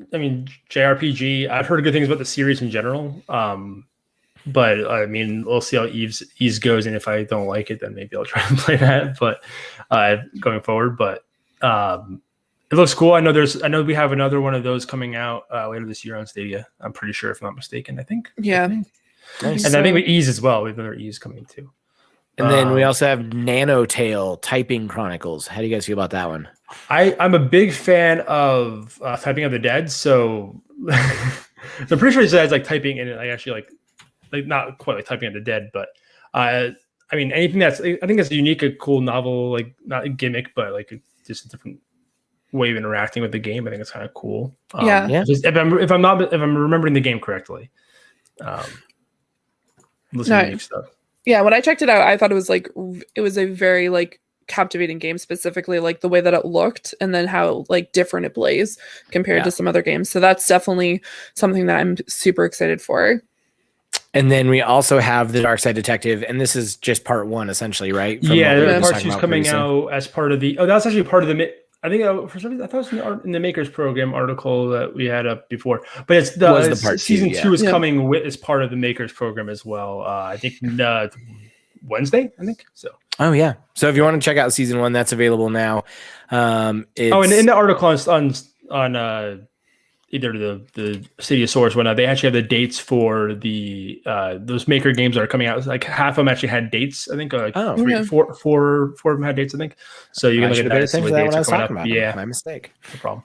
JRPG. I've heard good things about the series in general. But I mean, we'll see how Ease goes, and if I don't like it, then maybe I'll try and play that. But going forward, it looks cool. I know we have another one of those coming out later this year on Stadia. I'm pretty sure, if I'm not mistaken. I think. Yeah. Nice. And I think with Ease as well. We have another Ease coming too. And then we also have Nanotale Typing Chronicles. How do you guys feel about that one? I'm a big fan of Typing of the Dead. So I'm pretty sure it says like typing in it. I actually like not quite like Typing of the Dead, but I mean anything I think that's unique, a cool novel, like not a gimmick, but like just a different way of interacting with the game. I think it's kind of cool. Just if I'm remembering the game correctly. Listening to stuff. Yeah, when I checked it out, I thought it was a very like captivating game, specifically like the way that it looked and then how like different it plays compared to some other games. So that's definitely something that I'm super excited for. And then we also have the Dark Side Detective, and this is just part 1 essentially, right? Part 2 is coming out as part of the. Oh, that's actually part of the. I think for some reason I thought it was in the Makers Program article that we had up before, but it's the part season 2 is coming as part of the Makers Program as well. I think Wednesday. I think so. Oh yeah. So if you want to check out season 1, that's available now. And in the article on either the Stadia source, whatnot, they actually have the dates for the those maker games that are coming out. Like half of them actually had dates. I think four of them had dates. I think so. You can look at that. See what dates are coming up. Yeah, my mistake. No problem.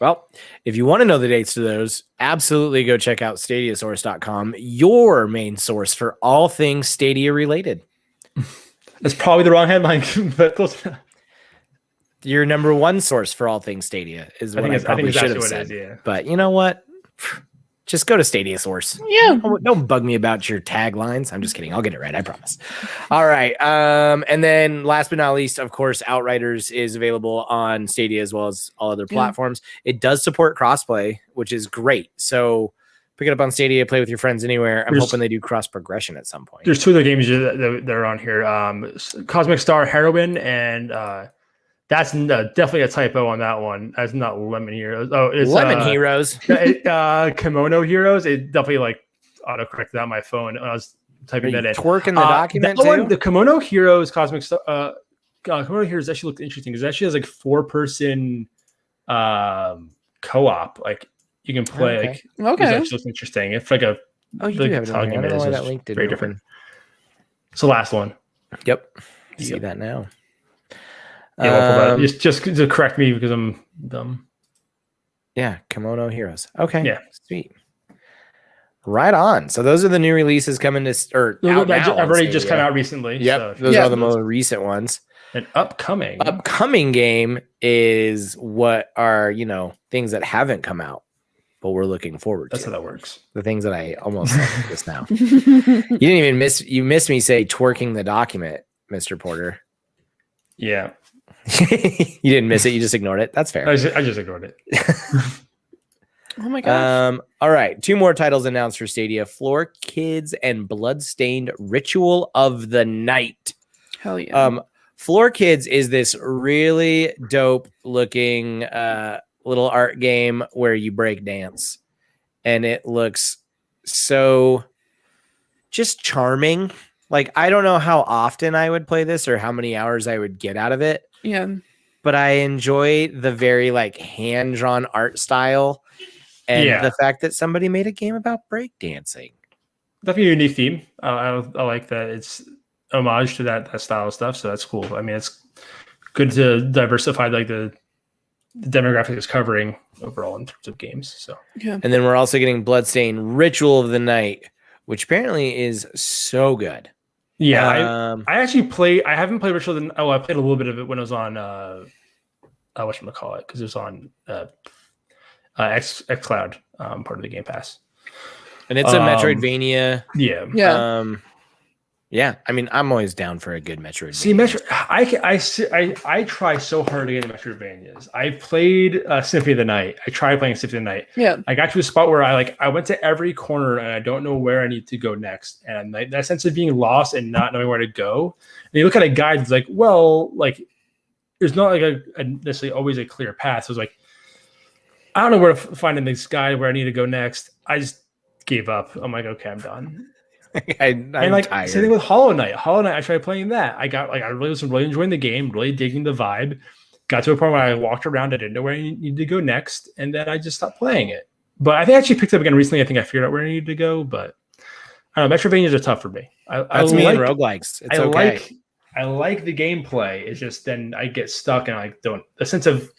Well, if you want to know the dates to those, absolutely go check out StadiaSource.com, your main source for all things Stadia related. That's probably the wrong headline, but close enough. Your number one source for all things Stadia is what I probably should have said. Yeah. But you know what? Just go to Stadia Source. Yeah. Don't bug me about your taglines. I'm just kidding. I'll get it right. I promise. All right. And then last but not least, of course, Outriders is available on Stadia as well as all other platforms. It does support crossplay, which is great. So pick it up on Stadia, play with your friends anywhere. I'm hoping they do cross progression at some point. There's two other games that are on here. Cosmic Star Heroine and that's definitely a typo on that one. That's not Lemon Heroes. Oh, it's Lemon Heroes. Kimono Heroes. It definitely like autocorrected on my phone when I was typing that in. Twerking the document that too? One, the Kimono Heroes Cosmic Star. Kimono Heroes actually looked interesting because it actually has like 4-person co-op. Like you can play. Like, it actually looks interesting. It's like a. Oh, you do have it on here. I don't know why that link didn't very different. It's the last one. Yep. See that now. Yeah, just to correct me because I'm dumb. Yeah, Kimono Heroes. Okay. Yeah. Sweet. Right on. So those are the new releases coming to I've already just come out recently. Yep. So. Those are the most recent ones. An upcoming game is what are, things that haven't come out, but we're looking forward to. That's how that works. The things that I almost said just now. You didn't even missed me say twerking the document, Mr. Porter. Yeah. You didn't miss it. You just ignored it. That's fair. I just ignored it. Oh my gosh. All right. 2 more titles announced for Stadia: Floor Kids and Bloodstained Ritual of the Night. Hell yeah. Floor Kids is this really dope looking little art game where you break dance, and it looks so just charming. Like, I don't know how often I would play this or how many hours I would get out of it. Yeah. But I enjoy the very hand-drawn art style and the fact that somebody made a game about breakdancing. Definitely a unique theme. I like that it's homage to that style of stuff. So that's cool. I mean, it's good to diversify the demographic it's covering overall in terms of games. So And then we're also getting Bloodstained Ritual of the Night, which apparently is so good. Yeah, I actually play. I haven't played Ritual. I played a little bit of it when it was on. Whatchamacallit, because it was on xCloud, part of the Game Pass. And it's a Metroidvania. Yeah. Yeah. I mean, I'm always down for a good Metroidvania. See, I try so hard to get into Metroidvanias. I played Symphony of the Night. I tried playing Symphony of the Night. Yeah. I got to a spot where I went to every corner and I don't know where I need to go next. And that sense of being lost and not knowing where to go. And you look at a guide, it's like, well, there's not a necessarily always a clear path. So it's like, I don't know where to find in this guide where I need to go next. I just gave up. I'm like, okay, I'm done. I'm tired. Same thing with Hollow Knight. I tried playing that. I was really enjoying the game, really digging the vibe. Got to a point where I walked around, I didn't know where I needed to go next, and then I just stopped playing it. But I think I actually picked it up again recently. I think I figured out where I needed to go, but I don't know. Metroidvanias are tough for me. That's me and roguelikes. It's okay. I like the gameplay. It's just then I get stuck and I don't. The sense of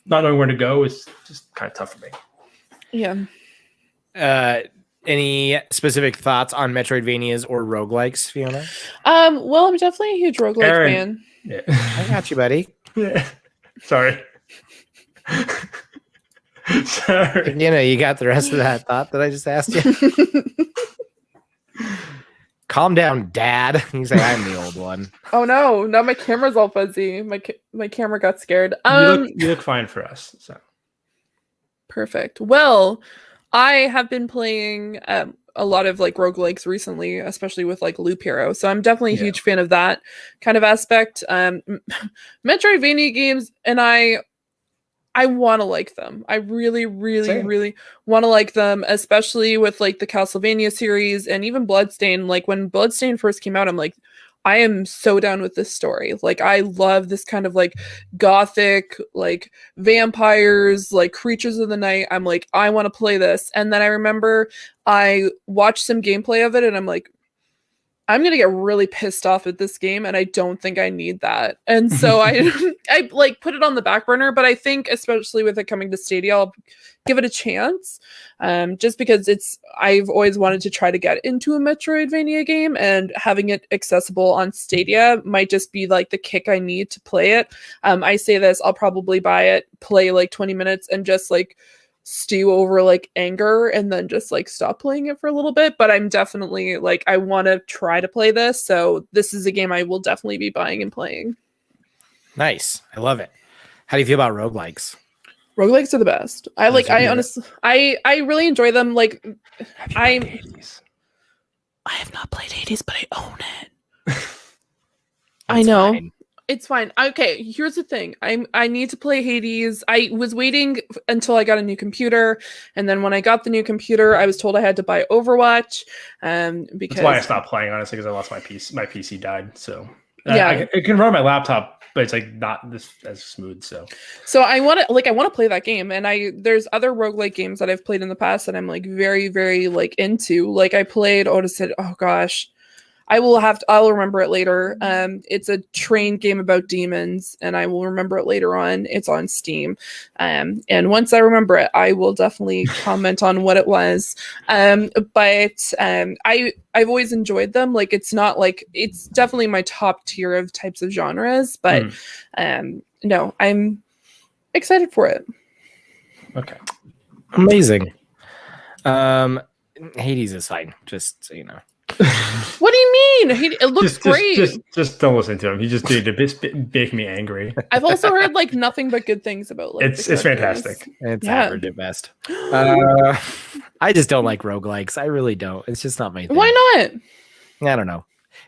not knowing where to go is just kind of tough for me. Yeah. Any specific thoughts on Metroidvanias or roguelikes, Fiona? Well, I'm definitely a huge roguelike fan. Yeah. I got you, buddy. Yeah. Sorry. Sorry. You got the rest of that thought that I just asked you. Calm down, Dad. You say I'm the old one. Oh no! Now my camera's all fuzzy. My camera got scared. You look fine for us. So perfect. Well, I have been playing a lot of roguelikes recently, especially with Loop Hero. So I'm definitely a huge fan of that kind of aspect. Metroidvania games, and I want to like them. I really, really, really want to like them, especially with the Castlevania series and even Bloodstain. When Bloodstain first came out, I'm like, I am so down with this story. Like, I love this kind of like gothic, like vampires, like creatures of the night. I'm like, I want to play this. And then I remember I watched some gameplay of it and I'm like, I'm going to get really pissed off at this game and I don't think I need that. And so I like put it on the back burner, but I think especially with it coming to Stadia, I'll give it a chance. Just because I've always wanted to try to get into a Metroidvania game, and having it accessible on Stadia might just be like the kick I need to play it. I say this, I'll probably buy it, play like 20 minutes and just like stew over like anger and then just like stop playing it for a little bit. But I'm definitely like, I want to try to play this. So this is a game I will definitely be buying and playing. Nice. I love it. How do you feel about roguelikes? Roguelikes are the best. I honestly, I really enjoy them. Like, I have not played Hades, but I own it. I know. Fine. It's fine. Okay, here's the thing. I need to play Hades. I was waiting until I got a new computer, and then when I got the new computer, I was told I had to buy Overwatch. Because that's why I stopped playing, honestly, because I lost my PC. My PC died. So yeah, it can run my laptop, but it's like not this as smooth. So I want to play that game, and there's other roguelike games that I've played in the past that I'm like very, very like into. Like I played oh gosh. I'll remember it later. It's a train game about demons, and I will remember it later on. It's on Steam. And once I remember it, I will definitely comment on what it was. But I've always enjoyed them. Like, it's not like, it's definitely my top tier of types of genres, but no, I'm excited for it. Okay. Amazing. Hades is fine, just so you know. What do you mean? It looks great. Just don't listen to him. He just did make me angry. I've also heard like nothing but good things about like it's fantastic. It's average at best. I just don't like roguelikes. I really don't. It's just not my thing. Why not? I don't know.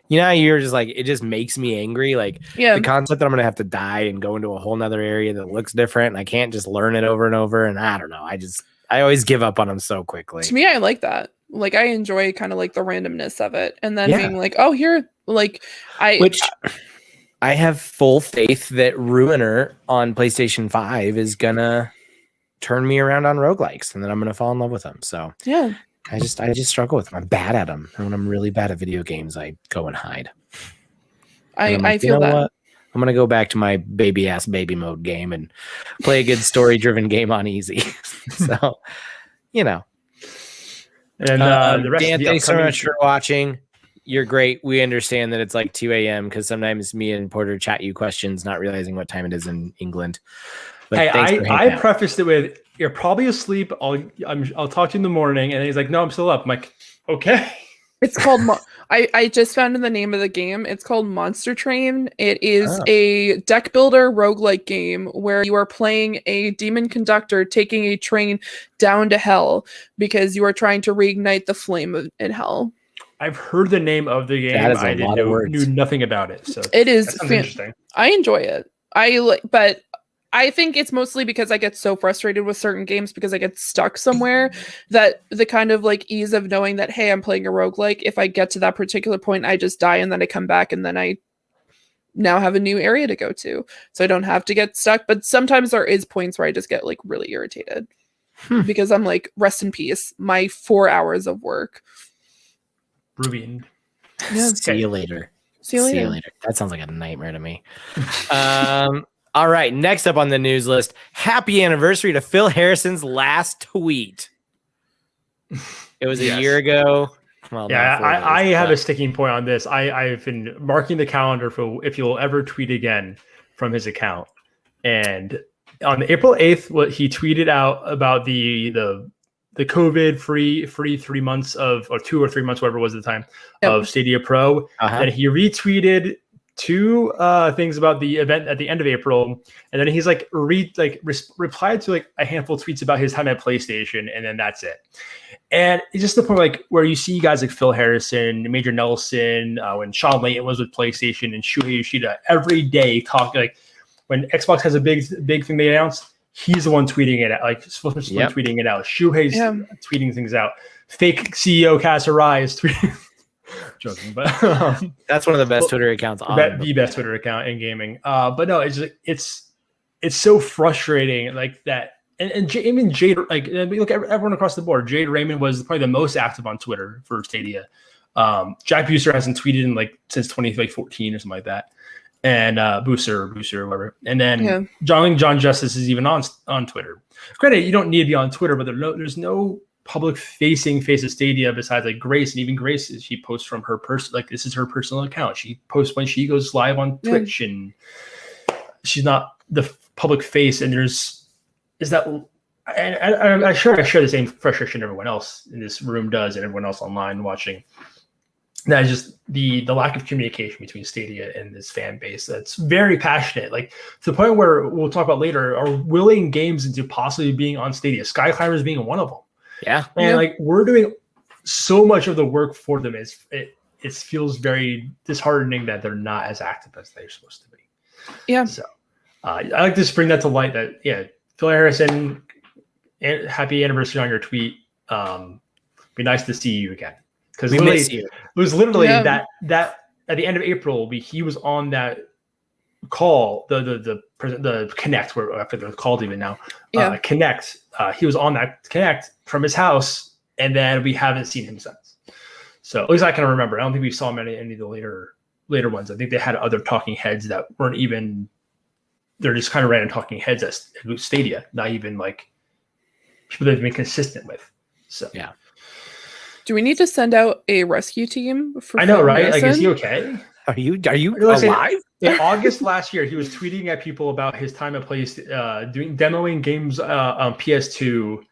You know, you're just like, it just makes me angry. Like the concept that I'm gonna have to die and go into a whole nother area that looks different, and I can't just learn it over and over. And I don't know. I always give up on them so quickly. To me, I like that. Like, I enjoy kind of like the randomness of it, and then being like, oh, here, like I have full faith that Ruiner on PlayStation 5 is gonna turn me around on roguelikes, and then I'm gonna fall in love with them. So yeah, I just struggle with them. I'm bad at them, and when I'm really bad at video games, I go and hide. I feel that. What? I'm gonna go back to my baby mode game and play a good story driven game on easy. So, you know. And the rest Dan, of the thanks so much for watching. You're great. We understand that it's like 2 a.m. because sometimes me and Porter chat you questions, not realizing what time it is in England. But hey, I prefaced it with, "You're probably asleep. I'll talk to you in the morning." And he's like, "No, I'm still up." I'm like, "Okay." It's called. I just found the name of the game. It's called Monster Train. It is a deck builder roguelike game where you are playing a demon conductor taking a train down to hell because you are trying to reignite the flame in hell. I've heard the name of the game. I knew nothing about it. So it is interesting. I enjoy it. But I think it's mostly because I get so frustrated with certain games because I get stuck somewhere that the kind of like ease of knowing that, hey, I'm playing a roguelike. If I get to that particular point, I just die and then I come back and then I now have a new area to go to. So I don't have to get stuck. But sometimes there is points where I just get like really irritated because I'm like, rest in peace, my 4 hours of work. Ruby. Yeah. See you later. See you later. That sounds like a nightmare to me. All right, next up on the news list, happy anniversary to Phil Harrison's last tweet. It was a year ago. Well, yeah, I have a sticking point on this. I've been marking the calendar for if you'll ever tweet again from his account. And on April 8th, he tweeted out about the COVID free 3 months or 2 or 3 months, whatever it was at the time, of Stadia Pro. And he retweeted 2 things about the event at the end of April, and then he's like replied to like a handful of tweets about his time at PlayStation, and then that's it. And it's just the point like where you see guys like Phil Harrison, Major Nelson, when Sean Layton was with PlayStation, and Shuhei Yoshida every day talking like when Xbox has a big thing they announce, he's the one tweeting it out, like tweeting it out. Shuhei's tweeting things out. Fake CEO Kaz Hirai is tweeting. joking, but That's one of the best Twitter accounts on the best Twitter account in gaming. But no, it's so frustrating, like that. And even Jade, like look at everyone across the board. Jade Raymond was probably the most active on Twitter for Stadia. Jack Buser hasn't tweeted in like since 2014 or something like that. And Booster or whatever. And then John Justice is even on Twitter. Granted, you don't need to be on Twitter, but there's no public facing face of Stadia besides like Grace. And even Grace, she posts from her this is her personal account. She posts when she goes live on Twitch, and she's not the public face. And I'm sure I share the same frustration everyone else in this room does, and everyone else online watching. That is just the lack of communication between Stadia and this fan base that's very passionate, like to the point where we'll talk about later, are willing games into possibly being on Stadia. Skyclimbers being one of them. Yeah. And like we're doing so much of the work for them. It feels very disheartening that they're not as active as they're supposed to be. Yeah. So I like to bring that to light that, Phil Harrison, happy anniversary on your tweet. Be nice to see you again. Because it was literally that at the end of April, he was on that call, the Connect, where after they're called even now, Connect. He was on that Connect from his house, and then we haven't seen him since. So at least I can remember. I don't think we saw any of the later ones. I think they had other talking heads that weren't even. They're just kind of random talking heads at Stadia, not even like people they've been consistent with. So yeah. Do we need to send out a rescue team? I know, right? Like, is he okay? Are you alive? In August last year, he was tweeting at people about his time and place demoing games on PS2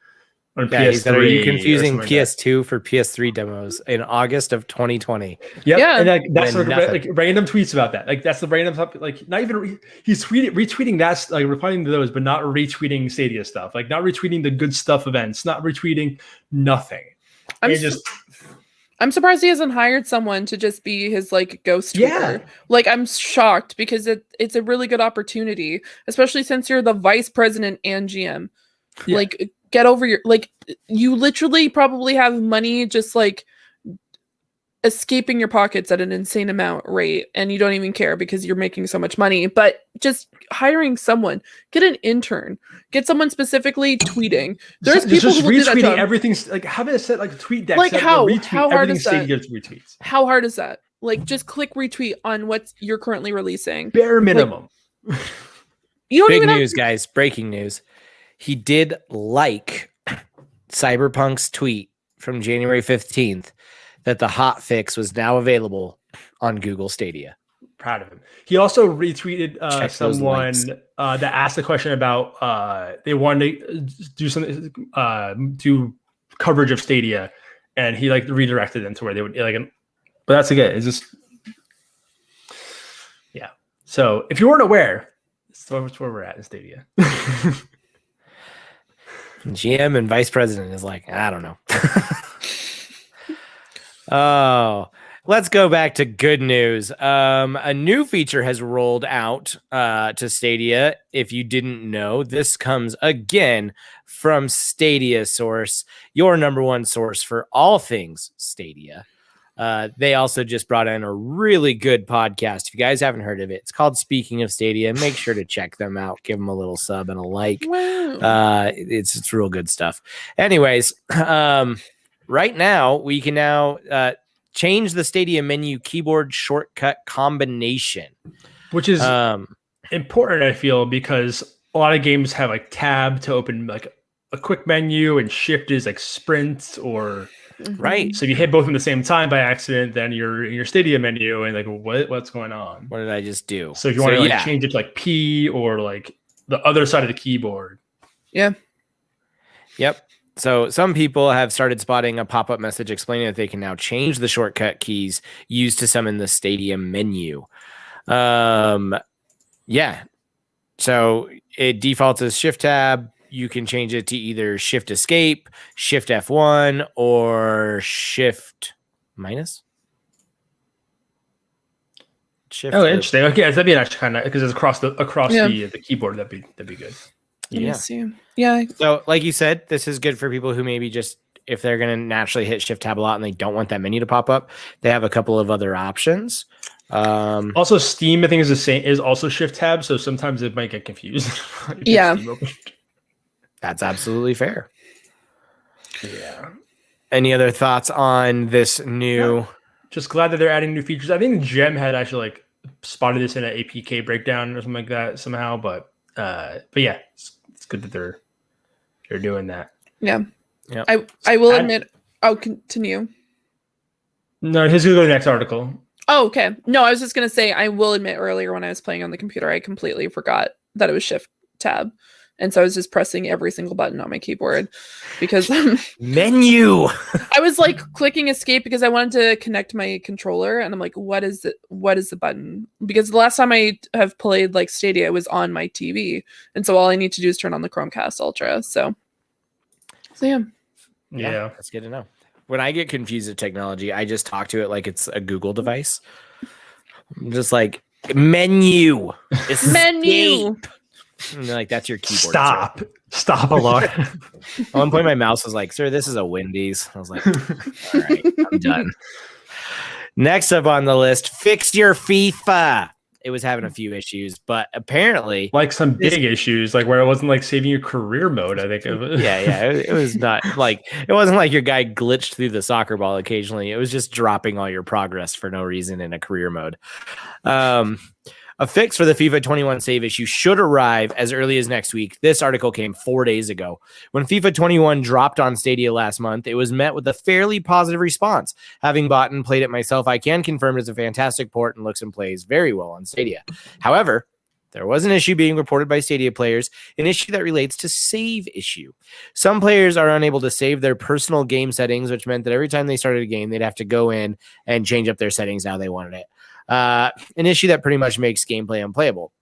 or PS3. Are you confusing PS2 for PS3 demos in August of 2020? Yep. Yeah, and that's like random tweets about that. Like that's the random stuff. Like not even he's retweeting that, like replying to those, but not retweeting Stadia stuff. Like not retweeting the good stuff events. Not retweeting nothing. I'm surprised he hasn't hired someone to just be his like ghost tweeter. Like I'm shocked because it's a really good opportunity, especially since you're the vice president and GM. Like get over you literally probably have money just like escaping your pockets at an insane amount rate, and you don't even care because you're making so much money. But just hiring someone, get an intern, get someone specifically tweeting. There's people who will do that job. Everything, like having a set like a tweet deck. Like how hard is that? Retweets. How hard is that? Like just click retweet on what you're currently releasing. Bare minimum. Like, you don't Big even news, guys! Breaking news. He did like Cyberpunk's tweet from January 15th. That the hot fix was now available on Google Stadia. Proud of him. He also retweeted someone that asked a question about they wanted to do something, do coverage of Stadia, and he like redirected them to where they would like. But that's again, it's just So if you weren't aware, that's where we're at in Stadia. GM and vice president is like, I don't know. Oh, let's go back to good news. A new feature has rolled out to Stadia. If you didn't know, this comes again from Stadia Source, your number one source for all things Stadia. They also just brought in a really good podcast. If you guys haven't heard of it, it's called Speaking of Stadia. Make sure to check them out. Give them a little sub and a like. Wow. It's real good stuff. Anyways, right now, we can now change the Stadia menu keyboard shortcut combination. Which is important, I feel, because a lot of games have like tab to open like a quick menu, and shift is like sprint or... Right. So if you hit both at the same time by accident, then you're in your Stadia menu and like, what's going on? What did I just do? So if you want to like change it to like P or like the other side of the keyboard. Yeah. Yep. So some people have started spotting a pop-up message explaining that they can now change the shortcut keys used to summon the Stadia menu. Yeah. So it defaults as Shift Tab. You can change it to either Shift Escape, Shift F1, or Shift minus. Shift interesting. Okay, that'd be actually kind of because it's across the keyboard. That'd be good. Yeah. So, like you said, this is good for people who maybe just if they're going to naturally hit Shift Tab a lot and they don't want that menu to pop up, they have a couple of other options. Also, Steam, I think, is the same, is also Shift Tab, so sometimes it might get confused. Yeah. That's absolutely fair. Yeah. Any other thoughts on this new? Just glad that they're adding new features. I think Gem had actually like spotted this in an APK breakdown or something like that somehow, but yeah, it's good that they're doing that. Yeah. Yeah. I will admit. Oh, continue. No, he's gonna go to the next article. Oh, okay. No, I was just gonna say I will admit earlier when I was playing on the computer, I completely forgot that it was Shift Tab, and so I was just pressing every single button on my keyboard because Menu. I was like clicking escape because I wanted to connect my controller, and I'm like, what is it? What is the button? Because the last time I have played like Stadia, it was on my TV, and so all I need to do is turn on the Chromecast Ultra. So yeah. Yeah, that's good to know. When I get confused with technology, I just talk to it like it's a Google device. I'm just like, menu. Menu. And they're like, that's your keyboard. Stop alarm. At one point, my mouse was like, sir, this is a Wendy's. I was like, all right, I'm done. Next up on the list, fix your FIFA. It was having a few issues, but apparently like some big issues, like where it wasn't like saving your career mode. I think of it. Yeah. It was not like, it wasn't like your guy glitched through the soccer ball occasionally. It was just dropping all your progress for no reason in a career mode. A fix for the FIFA 21 save issue should arrive as early as next week. This article came 4 days ago. When FIFA 21 dropped on Stadia last month, it was met with a fairly positive response. Having bought and played it myself, I can confirm it's a fantastic port and looks and plays very well on Stadia. However, there was an issue being reported by Stadia players, an issue that relates to save issue. Some players are unable to save their personal game settings, which meant that every time they started a game, they'd have to go in and change up their settings how they wanted it. An issue that pretty much makes gameplay unplayable.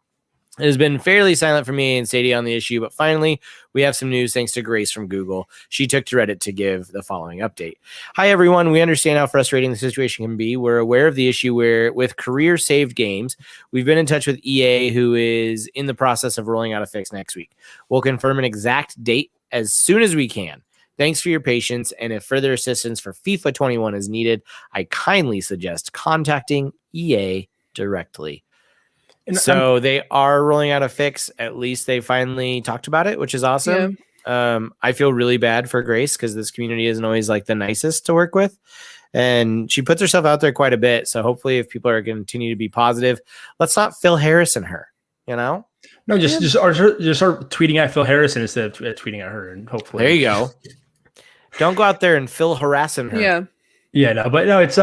It has been fairly silent for me and Stadia on the issue, but finally we have some news thanks to Grace from Google. She took to Reddit to give the following update. Hi everyone, we understand how frustrating the situation can be. We're aware of the issue with career saved games. We've been in touch with EA, who is in the process of rolling out a fix next week. We'll confirm an exact date as soon as we can. Thanks for your patience, and if further assistance for FIFA 21 is needed, I kindly suggest contacting EA directly. And so they are rolling out a fix. At least they finally talked about it, which is awesome. Yeah. I feel really bad for Grace because this community isn't always like the nicest to work with. And she puts herself out there quite a bit. So hopefully if people are going to continue to be positive, let's not Phil Harrison her, you know? No, just start tweeting at Phil Harrison instead of tweeting at her. And hopefully. There you go. Don't go out there and Phil harassing her. Yeah. Yeah, no, but no, it's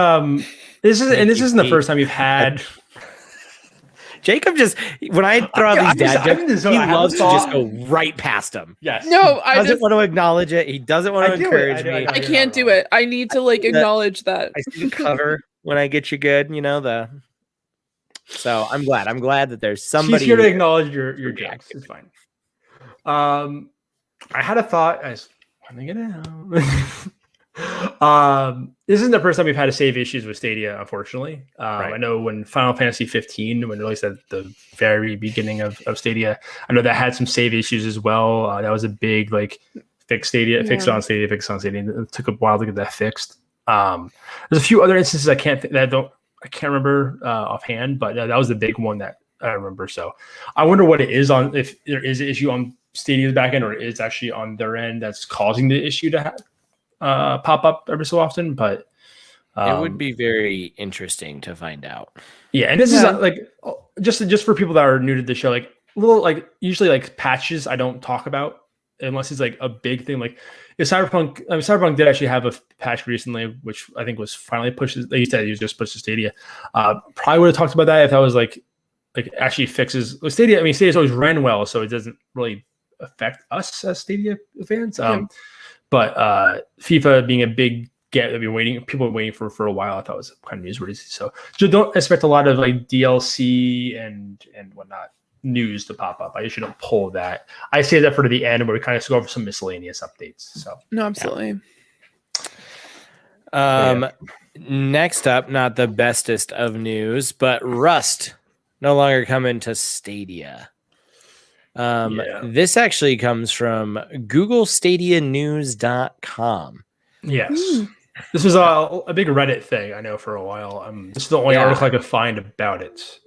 this isn't the first time you've had Jacob just when I throw out these dad jokes, he loves to just go right past them. Yes. No, he doesn't want to acknowledge it. He doesn't want to encourage me. I can't do it. I need to like acknowledge that. I see the cover when I get you good, you know, so I'm glad that there's somebody. She's here to acknowledge your jokes. It's fine. I had a thought. Let me get it out. This isn't the first time we've had to save issues with Stadia, unfortunately. Right. I know when Final Fantasy 15, when released at the very beginning of Stadia, I know that had some save issues as well. That was a big fix Stadia, fix it on Stadia, fix it on Stadia. It took a while to get that fixed. There's a few other instances I can't remember offhand, but that was the big one that I remember. So I wonder what it is on, if there is an issue on Stadia's backend or it's actually on their end that's causing the issue to pop up every so often. But it would be very interesting to find out. Yeah, and this is just for people that are new to the show, usually patches I don't talk about unless it's like a big thing. Like if Cyberpunk did actually have a patch recently, which I think was finally pushed. Like you said, he was just pushed to Stadia. Probably would have talked about that if that was like actually fixes Stadia. I mean, Stadia's always ran well, so it doesn't really affect us as Stadia fans. But FIFA being a big get that people are waiting for a while, I thought was kind of newsworthy. So don't expect a lot of DLC and whatnot news to pop up. I usually don't pull that. I say that for the end where we kind of go over some miscellaneous updates. So no, absolutely. Next up, not the bestest of news, but Rust no longer coming to Stadia. This actually comes from GoogleStadiaNews.com. Yes. Hmm. This was a big Reddit thing, I know, for a while. This is the only article I could find about it.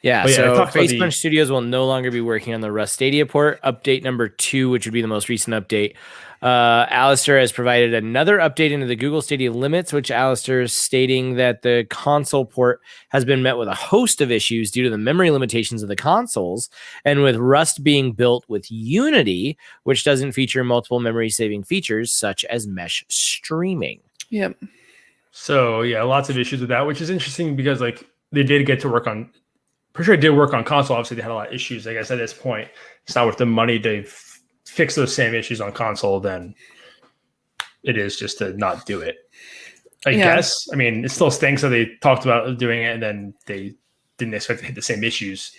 Yeah, But yeah, it so talks about Facepunch Studios will no longer be working on the Rust Stadia port. Update number 2, which would be the most recent update. Alistair has provided another update into the Google Stadia limits, which Alistair is stating that the console port has been met with a host of issues due to the memory limitations of the consoles, and with Rust being built with Unity, which doesn't feature multiple memory-saving features such as mesh streaming. Yep. So yeah, lots of issues with that, which is interesting because like they did get to work on. Pretty sure it did work on console. Obviously, they had a lot of issues. I guess at this point, it's not worth the money to fix those same issues on console than it is just to not do it. I guess. I mean, it still stinks that they talked about doing it and then they didn't expect to hit the same issues.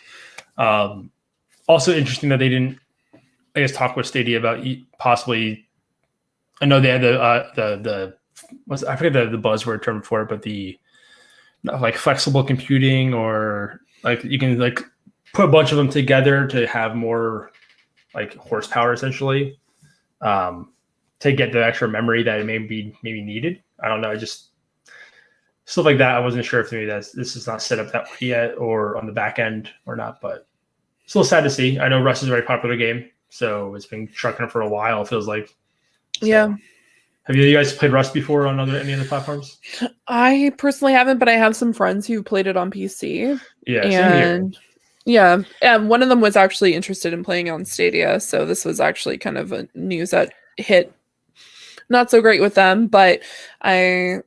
Also interesting that they didn't, I guess, talk with Stadia about possibly. I know they had I forget the buzzword term for it, but the like flexible computing or. Like you can like put a bunch of them together to have more like horsepower essentially to get the extra memory that it may be needed. I don't know. Just stuff like that. I wasn't sure if maybe this is not set up that way yet or on the back end or not, but still sad to see. I know Rust is a very popular game, so it's been trucking for a while. It feels like. So. Yeah. Have you guys played Rust before on any other platforms? I personally haven't, but I have some friends who played it on PC. Yeah, and yeah, one of them was actually interested in playing on Stadia, so this was actually kind of a news that hit not so great with them. But I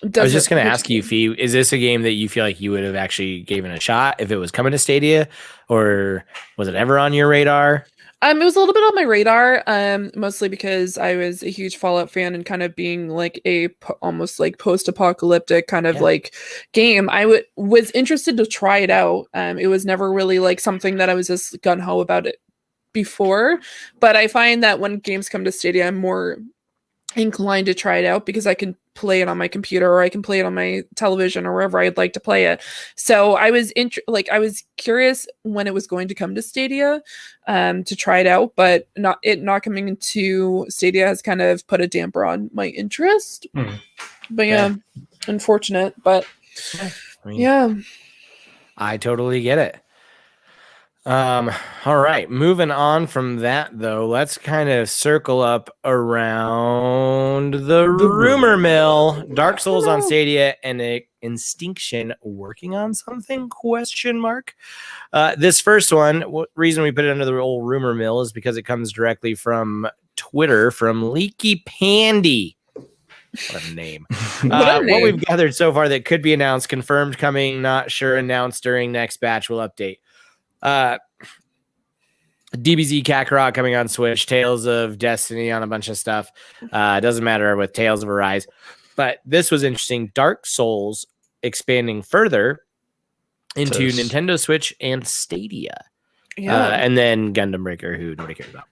was just going to ask you, Fee, is this a game that you feel like you would have actually given a shot if it was coming to Stadia, or was it ever on your radar? It was a little bit on my radar, mostly because I was a huge Fallout fan and kind of being like almost like post-apocalyptic kind of like game. I was interested to try it out. It was never really like something that I was just gung-ho about it before, but I find that when games come to Stadia, I'm more inclined to try it out because I can play it on my computer or I can play it on my television or wherever I'd like to play it. So I was I was curious when it was going to come to Stadia to try it out, but not coming into Stadia has kind of put a damper on my interest. But yeah, unfortunate, but I totally get it. All right, moving on from that though, let's kind of circle up around the rumor mill. Dark Souls on Stadia and Instinction working on something? ? This first one, reason we put it under the old rumor mill is because it comes directly from Twitter from Leaky Pandy. What a name. What we've gathered so far that could be announced, confirmed, coming, not sure, announced during next batch, will update. DBZ Kakarot coming on Switch, Tales of Destiny on a bunch of stuff. Doesn't matter with Tales of Arise. But this was interesting. Dark Souls expanding further into Nintendo Switch and Stadia. And then Gundam Breaker, who nobody cares about.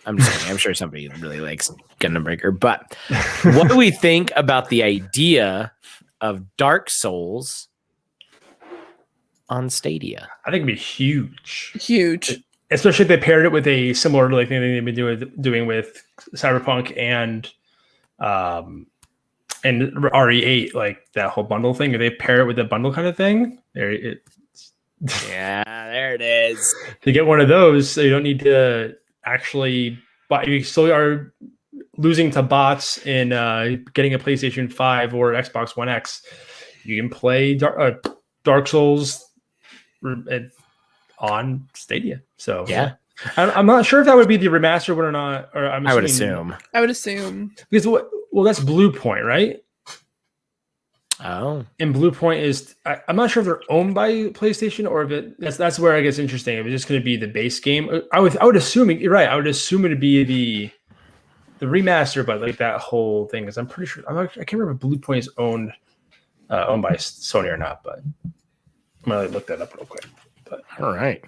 I'm just kidding. I'm sure somebody really likes Gundam Breaker. But what do we think about the idea of Dark Souls on Stadia? I think it'd be huge. Especially if they paired it with a similar like thing they've been doing with Cyberpunk and RE8, like that whole bundle thing. If they pair it with a bundle kind of thing, there it is. To get one of those, so you don't need to actually buy. You still are losing to bots in getting a PlayStation 5 or Xbox One X. You can play Dark Souls on Stadia. So yeah, I'm not sure if that would be the remaster one or not. Or I would assume because well, that's Blue Point, right? Oh, and Blue Point is I'm not sure if they're owned by PlayStation or if that's where I guess interesting. If it's just going to be the base game, I would assume you're right. I would assume it to be the remaster, but like that whole thing. Because I'm pretty sure I can't remember if Blue Point is owned by Sony or not, but I'm gonna look that up real quick. But all right,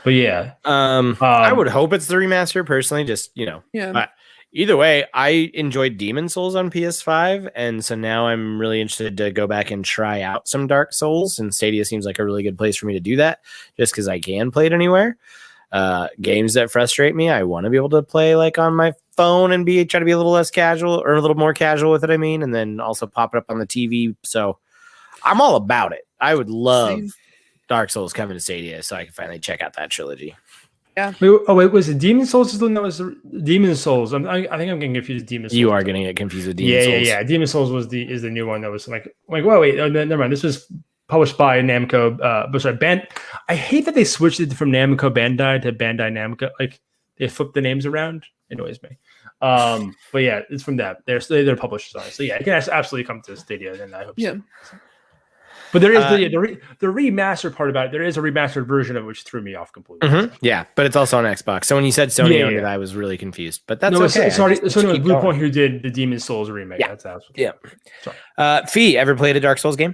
but yeah, I would hope it's the remaster personally. Just either way, I enjoyed Demon Souls on PS5, and so now I'm really interested to go back and try out some Dark Souls, and Stadia seems like a really good place for me to do that, just because I can play it anywhere. Games that frustrate me, I want to be able to play like on my phone and try to be a little less casual or a little more casual with it. I mean, and then also pop it up on the TV. So I'm all about it. I would love Dark Souls coming to Stadia so I can finally check out that trilogy. Yeah. Wait, was it Demon Souls? That was Demon Souls. I think I'm getting confused with Demon Souls. You are getting it confused with Demon Souls. Yeah. Demon Souls is the new one that was like wait, never mind. This was published by Namco. But sorry, I hate that they switched it from Namco Bandai to Bandai Namco. Like they flipped the names around. It annoys me. But yeah, it's from that. They're publishers on it. So yeah, it can absolutely come to Stadia, and I hope so. But there is the remastered part about it. There is a remastered version of it, which threw me off completely. Mm-hmm. Yeah, but it's also on Xbox. So when you said Sony owned it, I was really confused. But that's okay. Sorry, Sony was Bluepoint who did the Demon Souls remake. Yeah. That's absolutely. Yeah. Sorry. Fee, ever played a Dark Souls game?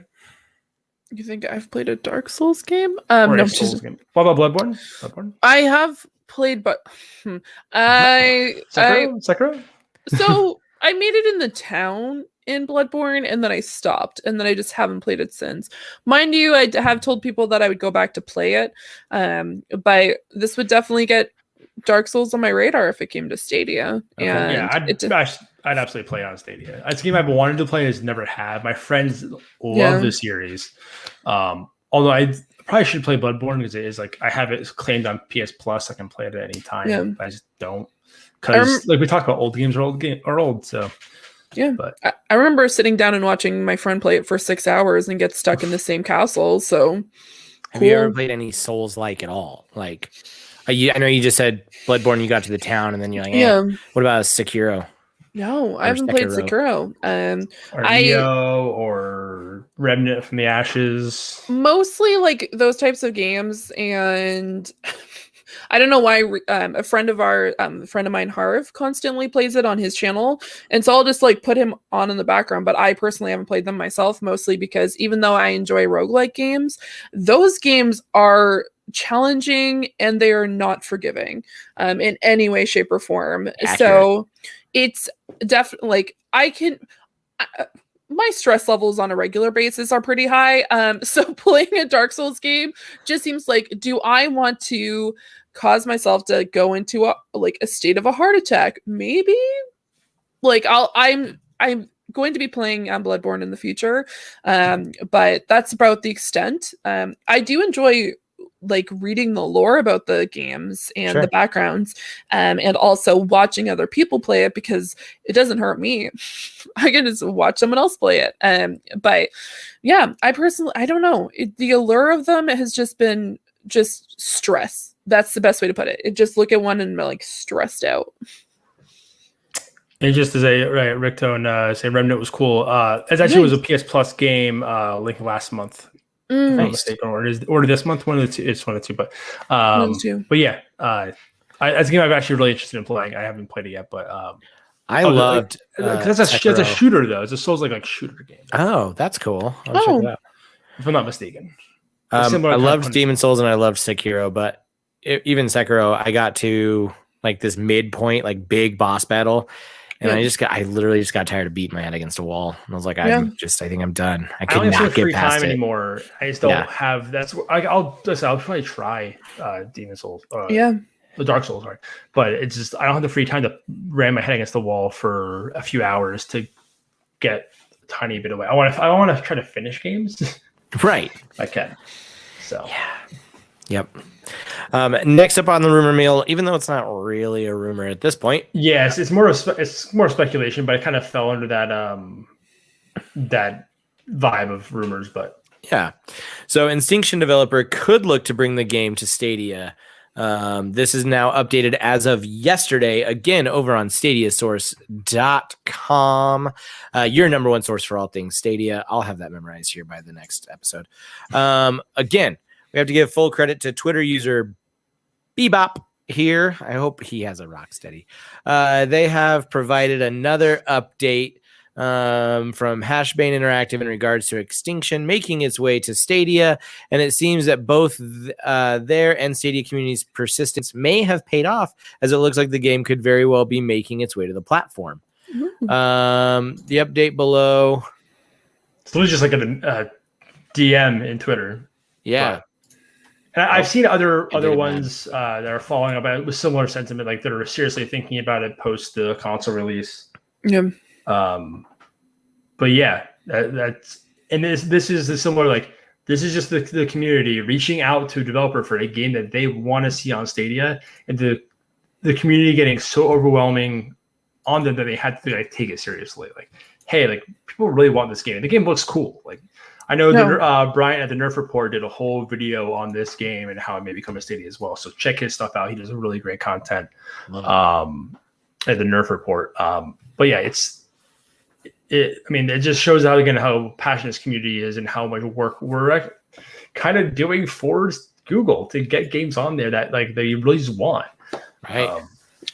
You think I've played a Dark Souls game? Or No. game. What about Bloodborne? I have played, but Sekiro? So I made it in the town in Bloodborne, and then I stopped, and then I just haven't played it since. Mind you, I have told people that I would go back to play it, but this would definitely get Dark Souls on my radar if it came to Stadia. Okay. And yeah, I'd absolutely play it on Stadia. It's a game I've wanted to play, and never have. My friends love the series. Although I probably should play Bloodborne because it is like I have it claimed on PS Plus. I can play it at any time. But I just don't because like we talked about, old games are old. So. Yeah, but I remember sitting down and watching my friend play it for 6 hours and get stuck in the same castle. So, have you ever played any Souls-like at all? Like, I know you just said Bloodborne. You got to the town, and then you're like, What about Sekiro? No, I haven't played Sekiro. Or Neo or Remnant from the Ashes. Mostly like those types of games, and I don't know why a friend of mine, Harv, constantly plays it on his channel. And so I'll just like put him on in the background. But I personally haven't played them myself, mostly because even though I enjoy roguelike games, those games are challenging and they are not forgiving in any way, shape, or form. Accurate. So it's definitely like my stress levels on a regular basis are pretty high. So playing a Dark Souls game just seems like, do I want to cause myself to go into a state of a heart attack? Maybe. Like I'm going to be playing Bloodborne in the future, but that's about the extent. I do enjoy like reading the lore about the games and the backgrounds, and also watching other people play it because it doesn't hurt me. I can just watch someone else play it. But yeah, I don't know. The allure of them has just been stress. That's the best way to put it. Just look at one and like stressed out. And just to say, right, Ricktone say Remnant was cool. It actually was a PS Plus game like last month. If I'm not mistaken, or this month, one of the two. It's one of the two, but but yeah, it's a game I'm actually really interested in playing. I haven't played it yet, but I loved because it's a shooter though. It's a Souls like shooter game. Oh, that's cool. I'll check it out. If I'm not mistaken. I loved Demon Souls and I loved Sekiro, but even Sekiro, I got to like this midpoint, like big boss battle. And I literally just got tired of beating my head against a wall. And I was like, I think I'm done. I could not get past it anymore. I just don't have. I'll probably try Demon Souls. The Dark Souls, right? But it's just I don't have the free time to ram my head against the wall for a few hours to get a tiny bit away. I want to try to finish games, right? I can. So Yep. Next up on the rumor mill, even though it's not really a rumor at this point. Yes, it's more speculation, but it kind of fell under that vibe of rumors. But yeah, so Instinction developer could look to bring the game to Stadia. This is now updated as of yesterday, again over on StadiaSource.com. Your number one source for all things Stadia. I'll have that memorized here by the next episode. Again, we have to give full credit to Twitter user Bebop here. I hope he has a rock steady. They have provided another update from Hashbane Interactive in regards to Extinction making its way to Stadia. And it seems that both their and Stadia community's persistence may have paid off, as it looks like the game could very well be making its way to the platform. The update below. So it's just like a DM in Twitter. Yeah. And I've seen other did, ones that are following up with similar sentiment, like that are seriously thinking about it post the console release. Yeah. But yeah, that's this is the similar, like this is just the community reaching out to a developer for a game that they want to see on Stadia, and the community getting so overwhelming on them that they had to like take it seriously. Like, hey, like people really want this game. The game looks cool. Like, I know Brian at the Nerf Report did a whole video on this game and how it may become a Stadia as well. So check his stuff out. He does really great content at the Nerf Report. But yeah, it just shows how passionate this community is and how much work we're kind of doing for Google to get games on there that like they really just want. Right.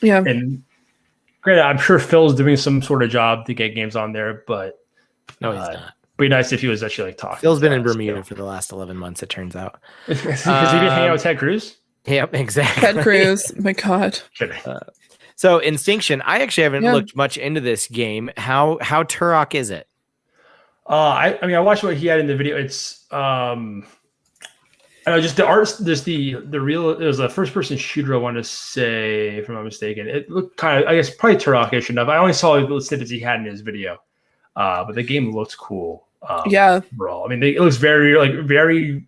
And granted, I'm sure Phil's doing some sort of job to get games on there, but no, he's not. Be nice if he was actually like talking. Phil's been in Bermuda for the last 11 months, it turns out. Because he been hanging out with Ted Cruz? Yep, exactly. Ted Cruz. My God. So Instinction, I actually haven't looked much into this game. How Turok is it? I watched what he had in the video. It's just the art, just the real. It was a first person shooter. I want to say, if I'm not mistaken, it looked kind of, I guess, probably Turok-ish enough. I only saw the snippets he had in his video, but the game looks cool. Overall, it looks very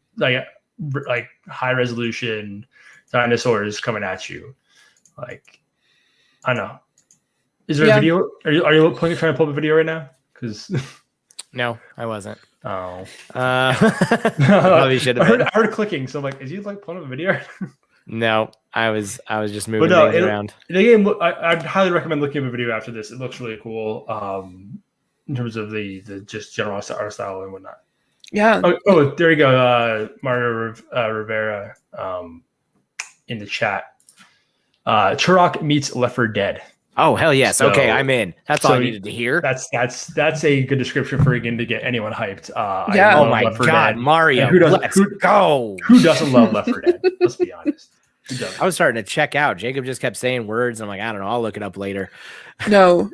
high resolution dinosaurs coming at you. Like, I don't know. Is there a video? Are you trying to pull up a video right now? Because no, I wasn't. Oh, probably should have. I heard clicking, so I'm like, is he like pulling up a video? No, I was just moving things around. The game, I'd highly recommend looking at a video after this. It looks really cool. In terms of the just general art style and whatnot. Yeah. Oh, there you go. Mario Rivera in the chat. Turok meets Left 4 Dead. Oh, hell yes. So, okay, I'm in. That's all I needed to hear. That's a good description for a game to get anyone hyped. Oh my God, Mario. Let's go. Who doesn't love Left 4 Dead? Let's be honest. I was starting to check out. Jacob just kept saying words. I'm like, I don't know. I'll look it up later. No,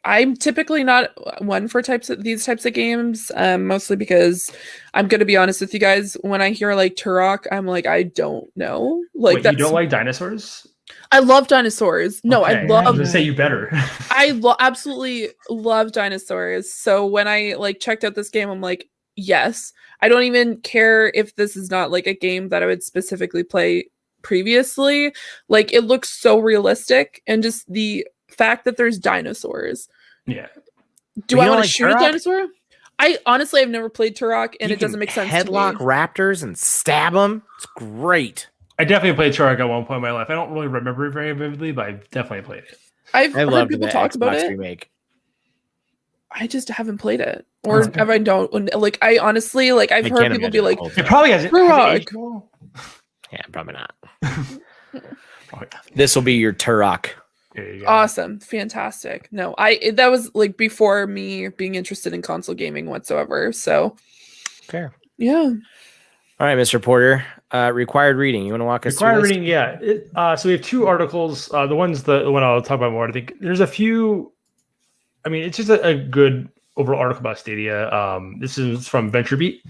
I'm typically not one for these types of games, mostly because I'm going to be honest with you guys. When I hear like Turok, I'm like, I don't know. Like, you don't like dinosaurs? I love dinosaurs. No, okay. I love. I was gonna say you better. I absolutely love dinosaurs. So when I like checked out this game, I'm like, yes. I don't even care if this is not like a game that I would specifically play previously. Like, it looks so realistic, and just the fact that there's dinosaurs. Yeah. Do I want to shoot a dinosaur? I honestly have never played Turok, and it doesn't make sense. Headlock raptors and stab them. It's great. I definitely played Turok at one point in my life. I don't really remember it very vividly, but I've definitely played it. I've heard people talk about it. Remake. I just haven't played it, or if I don't, like, I honestly, like, I've heard people be like, it probably hasn't. Turok. Yeah, probably not. This will be your Turok. Awesome, fantastic. No, that was like before me being interested in console gaming whatsoever. So fair. Yeah. All right, Mr. Porter. Required reading. You want to walk us through this? Required reading, yeah. So we have two articles. The one I'll talk about more. I think there's a few. I mean, it's just a good overall article about Stadia. This is from VentureBeat.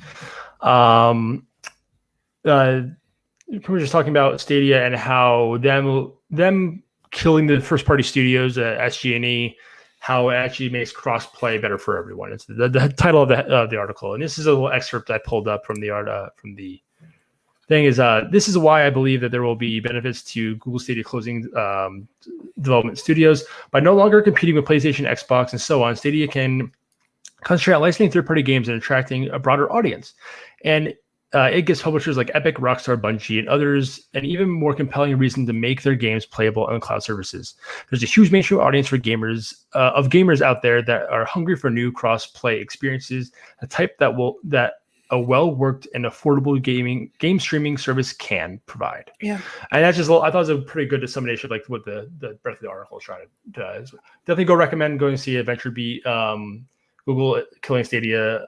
We're just talking about Stadia and how them killing the first party studios at SG&E, how it actually makes cross-play better for everyone. It's the title of the article, and this is a little excerpt I pulled up from the thing. Is this is why I believe that there will be benefits to Google Stadia closing development studios by no longer competing with PlayStation, Xbox, and so on. Stadia can concentrate on licensing third-party games and attracting a broader audience, and it gives publishers like Epic, Rockstar, Bungie, and others an even more compelling reason to make their games playable on cloud services. There's a huge mainstream audience for gamers out there that are hungry for new cross-play experiences, a type that a well-worked and affordable game streaming service can provide. Yeah, and that's just, I thought it was a pretty good dissemination of like what the breadth of the article is trying to do. Definitely go recommend going to see VentureBeat. Google killing Stadia.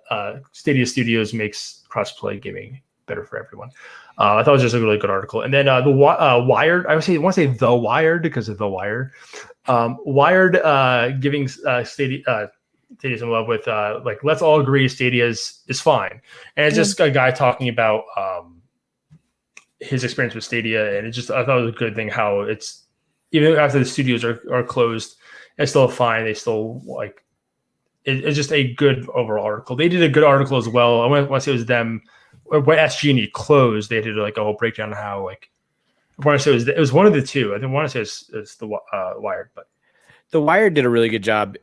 Stadia Studios makes cross-play gaming better for everyone. I thought it was just a really good article. And then the Wired. I want to say the Wired because of the Wire. Wired giving Stadia some love with like, let's all agree Stadia is fine. And it's just a guy talking about his experience with Stadia, and I thought it was a good thing how it's even after the studios are closed, it's still fine. They still like it's just a good overall article. They did a good article as well. I want to say it was them when SG&E closed. They did like a whole breakdown of how like I want to say it was one of the two. I want to say it's the Wired, but The Wired did a really good job.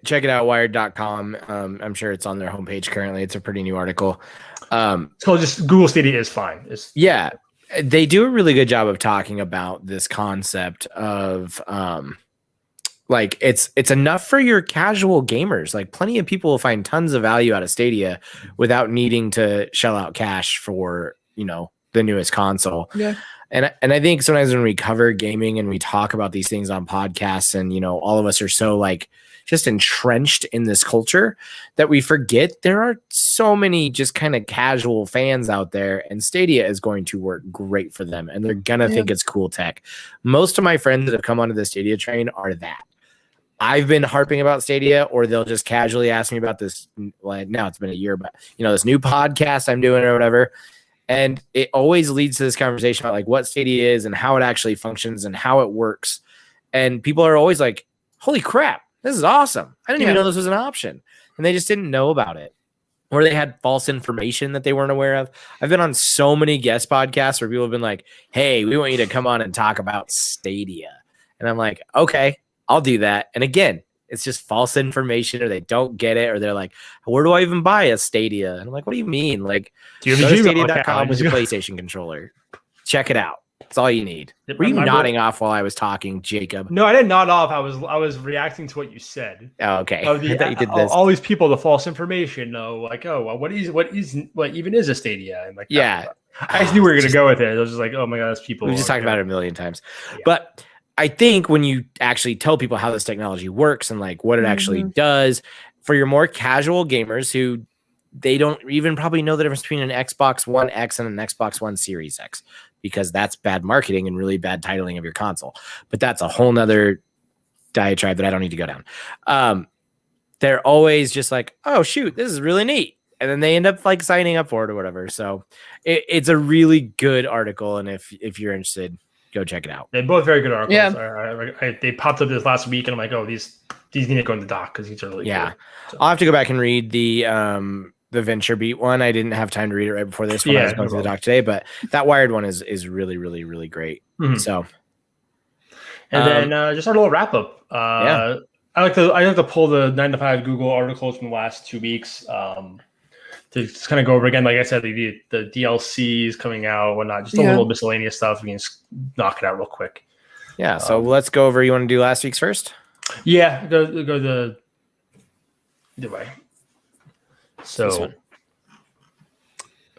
Check it out, wired.com. I'm sure it's on their homepage currently. It's a pretty new article. So just Google Stadia is fine. Yeah, they do a really good job of talking about this concept of like it's enough for your casual gamers. Like plenty of people will find tons of value out of Stadia without needing to shell out cash for, the newest console. Yeah. And I think sometimes when we cover gaming and we talk about these things on podcasts and, all of us are so like just entrenched in this culture that we forget there are so many just kind of casual fans out there, and Stadia is going to work great for them and they're going to think it's cool tech. Most of my friends that have come onto the Stadia train are that. I've been harping about Stadia, or they'll just casually ask me about this. Well, now it's been a year, but this new podcast I'm doing or whatever. And it always leads to this conversation about like what Stadia is and how it actually functions and how it works. And people are always like, holy crap, this is awesome. I didn't even know this was an option. And they just didn't know about it. Or they had false information that they weren't aware of. I've been on so many guest podcasts where people have been like, hey, we want you to come on and talk about Stadia. And I'm like, okay, I'll do that. And again, it's just false information, or they don't get it, or they're like, where do I even buy a Stadia? And I'm like, what do you mean? Like, go to Stadia.com with your PlayStation controller. Check it out. That's all you need. Were you nodding off while I was talking, Jacob? No, I didn't nod off. I was reacting to what you said. Oh, okay. I thought you did this. All these people, the false information, like, what even is a Stadia? And like, yeah, I just knew we were gonna go with it. I was just like, oh my god, that's people. We just talked about it a million times, but I think when you actually tell people how this technology works and like what it actually does for your more casual gamers who they don't even probably know the difference between an Xbox One X and an Xbox One Series X, because that's bad marketing and really bad titling of your console. But that's a whole nother diatribe that I don't need to go down. They're always just like, oh shoot, this is really neat. And then they end up like signing up for it or whatever. So it's a really good article. And if you're interested, go check it out. They're both very good articles. Yeah. They popped up this last week, and I'm like, oh, these need to go in the doc because these are really good. So. I'll have to go back and read the Venture Beat one. I didn't have time to read it right before this one. I was going through the doc today, but that Wired one is really, really, really great. So, and then just our little wrap up. I like to pull the 9 to 5 Google articles from the last 2 weeks. To just kind of go over again, like I said, the DLCs coming out, whatnot, just a little miscellaneous stuff. We can just knock it out real quick. Yeah, so let's go over. You want to do last week's first? Yeah, go the way. So,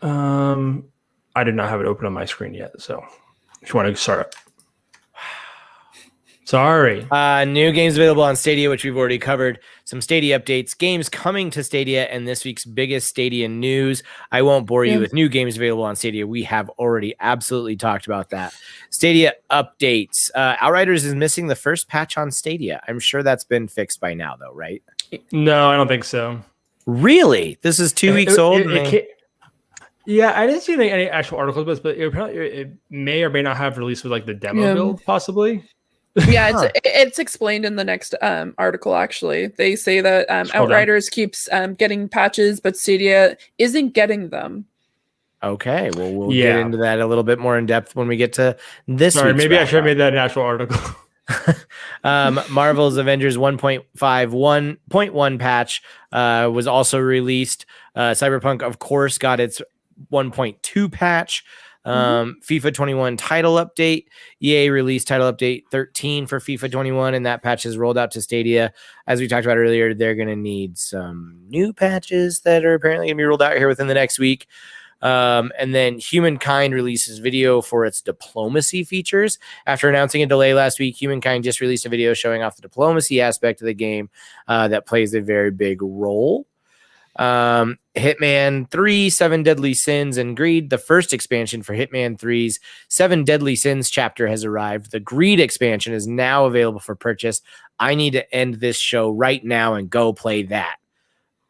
I did not have it open on my screen yet. So, if you want to start. Sorry. New games available on Stadia, which we've already covered. Some Stadia updates, games coming to Stadia, and this week's biggest Stadia news. I won't bore you with new games available on Stadia. We have already absolutely talked about that. Stadia updates. Outriders is missing the first patch on Stadia. I'm sure that's been fixed by now, though, right? No, I don't think so. Really? This is 2 weeks old? Yeah, I didn't see any actual articles, but it may or may not have released with like the demo build, possibly. Yeah, it's explained in the next article, actually. They say that Outriders keeps getting patches, but Stadia isn't getting them. Okay, well, we'll get into that a little bit more in depth when we get to this. Sorry, maybe I should have made that an actual article. Marvel's Avengers 1.51.1 patch was also released. Cyberpunk, of course, got its 1.2 patch. FIFA 21 title update. EA released title update 13 for FIFA 21, and that patch is rolled out to Stadia. As we talked about earlier, they're going to need some new patches that are apparently going to be rolled out here within the next week. And then Humankind releases video for its diplomacy features. After announcing a delay last week, Humankind just released a video showing off the diplomacy aspect of the game that plays a very big role. Hitman 3, 7 Deadly Sins, and Greed. The first expansion for Hitman 3's 7 Deadly Sins chapter has arrived. The Greed expansion is now available for purchase. I need to end this show right now and go play that.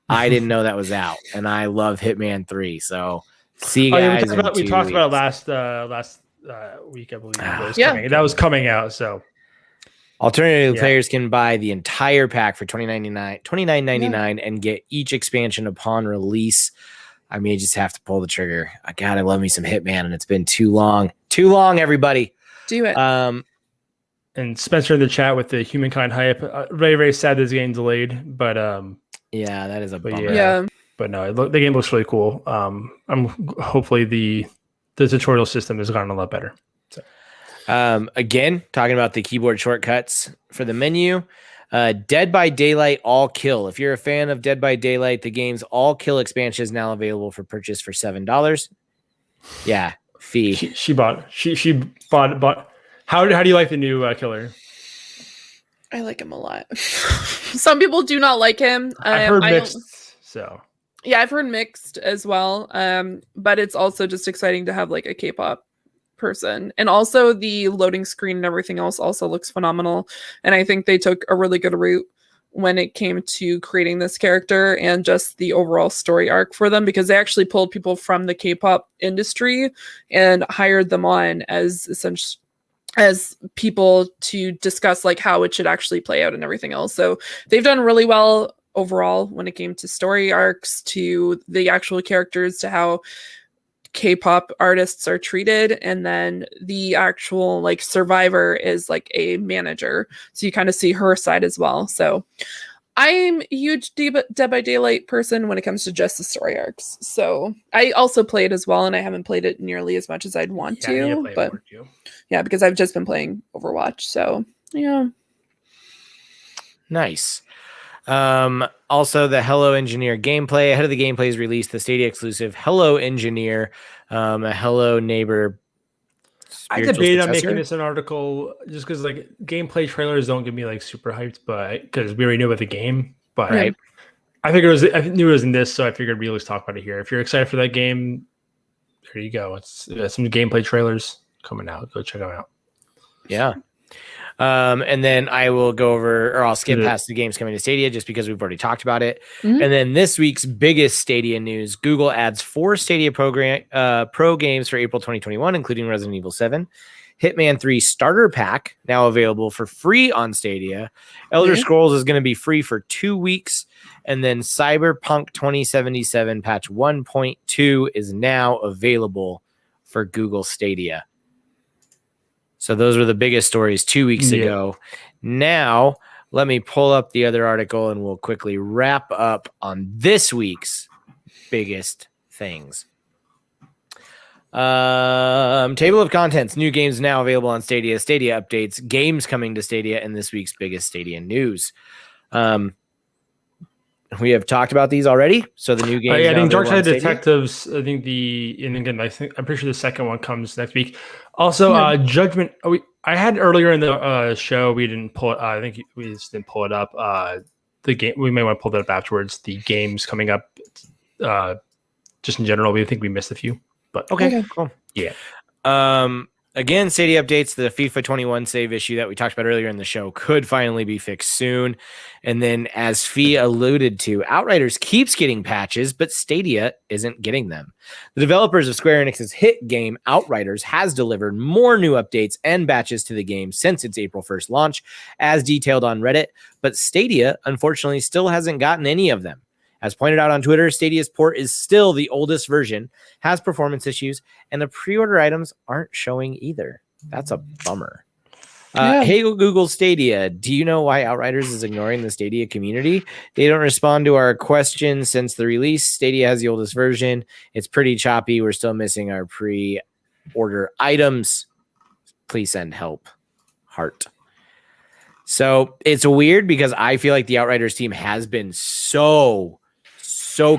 I didn't know that was out, and I love Hitman 3, so See you Oh, yeah, guys. we talked about it weeks. last week, I believe. Yeah. That was coming out. So Alternative Yeah. players can buy the entire pack for $29.99 and get each expansion upon release. I may just have to pull the trigger. I love me some Hitman, and it's been too long. Too long, everybody. Do it. And Spencer in the chat with the humankind hype. Very, very sad this game delayed, but yeah, that is a bummer. Yeah. But no, the game looks really cool. I'm hopefully the tutorial system has gotten a lot better. So. Again, talking about the keyboard shortcuts for the menu. Dead by Daylight All Kill. If you're a fan of Dead by Daylight, the game's All Kill expansion is now available for purchase for $7. Yeah, fee. She bought. How do you like the new killer? I like him a lot. Some people do not like him. I've heard mixed. So yeah, I've heard mixed as well. But it's also just exciting to have like a K-pop person, and also the loading screen and everything else also looks phenomenal. And I think they took a really good route when it came to creating this character and just the overall story arc for them, because they actually pulled people from the K-pop industry and hired them on as essentially as people to discuss like how it should actually play out and everything else. So they've done really well overall when it came to story arcs, to the actual characters, to how K-pop artists are treated, and then the actual like survivor is like a manager, so you kind of see her side as well. So I'm a huge Dead by Daylight person when it comes to just the story arcs. So I also play it as well, and I haven't played it nearly as much as I'd want to, but yeah, because I've just been playing Overwatch. So yeah, nice. Also, the Hello Engineer gameplay. Ahead of the gameplay is released the Stadia exclusive Hello Engineer, a Hello Neighbor. I debated on making this an article just because like gameplay trailers don't get me like super hyped, but because we already knew about the game. But right. I knew it was in this, so I figured we'd always talk about it here. If you're excited for that game, there you go. It's some gameplay trailers coming out. Go check them out. Yeah. And then I will go over, or I'll skip past the games coming to Stadia just because we've already talked about it. Mm-hmm. And then this week's biggest Stadia news: Google adds 4 Stadia Pro games for April 2021, including Resident Evil 7, Hitman 3 Starter Pack, now available for free on Stadia. Elder Scrolls is going to be free for 2 weeks. And then Cyberpunk 2077 patch 1.2 is now available for Google Stadia. So those were the biggest stories 2 weeks ago. Now, let me pull up the other article and we'll quickly wrap up on this week's biggest things. Table of contents. New games now available on Stadia. Stadia updates. Games coming to Stadia, and this week's biggest Stadia news. We have talked about these already. So the new game. I think Dark Side Detectives. I think I'm pretty sure the second one comes next week. Also, Judgment. I had earlier in the show. We didn't pull it. I think we just didn't pull it up. The game. We may want to pull that up afterwards. The games coming up. Just in general, we think we missed a few. But okay, cool. Yeah. Again, Stadia updates. The FIFA 21 save issue that we talked about earlier in the show could finally be fixed soon. And then, as Fee alluded to, Outriders keeps getting patches, but Stadia isn't getting them. The developers of Square Enix's hit game, Outriders, has delivered more new updates and patches to the game since its April 1st launch, as detailed on Reddit, but Stadia, unfortunately, still hasn't gotten any of them. As pointed out on Twitter, Stadia's port is still the oldest version, has performance issues, and the pre-order items aren't showing either. That's a bummer. Hey, Google Stadia, do you know why Outriders is ignoring the Stadia community? They don't respond to our questions since the release. Stadia has the oldest version. It's pretty choppy. We're still missing our pre-order items. Please send help. Heart. So it's weird because I feel like the Outriders team has been so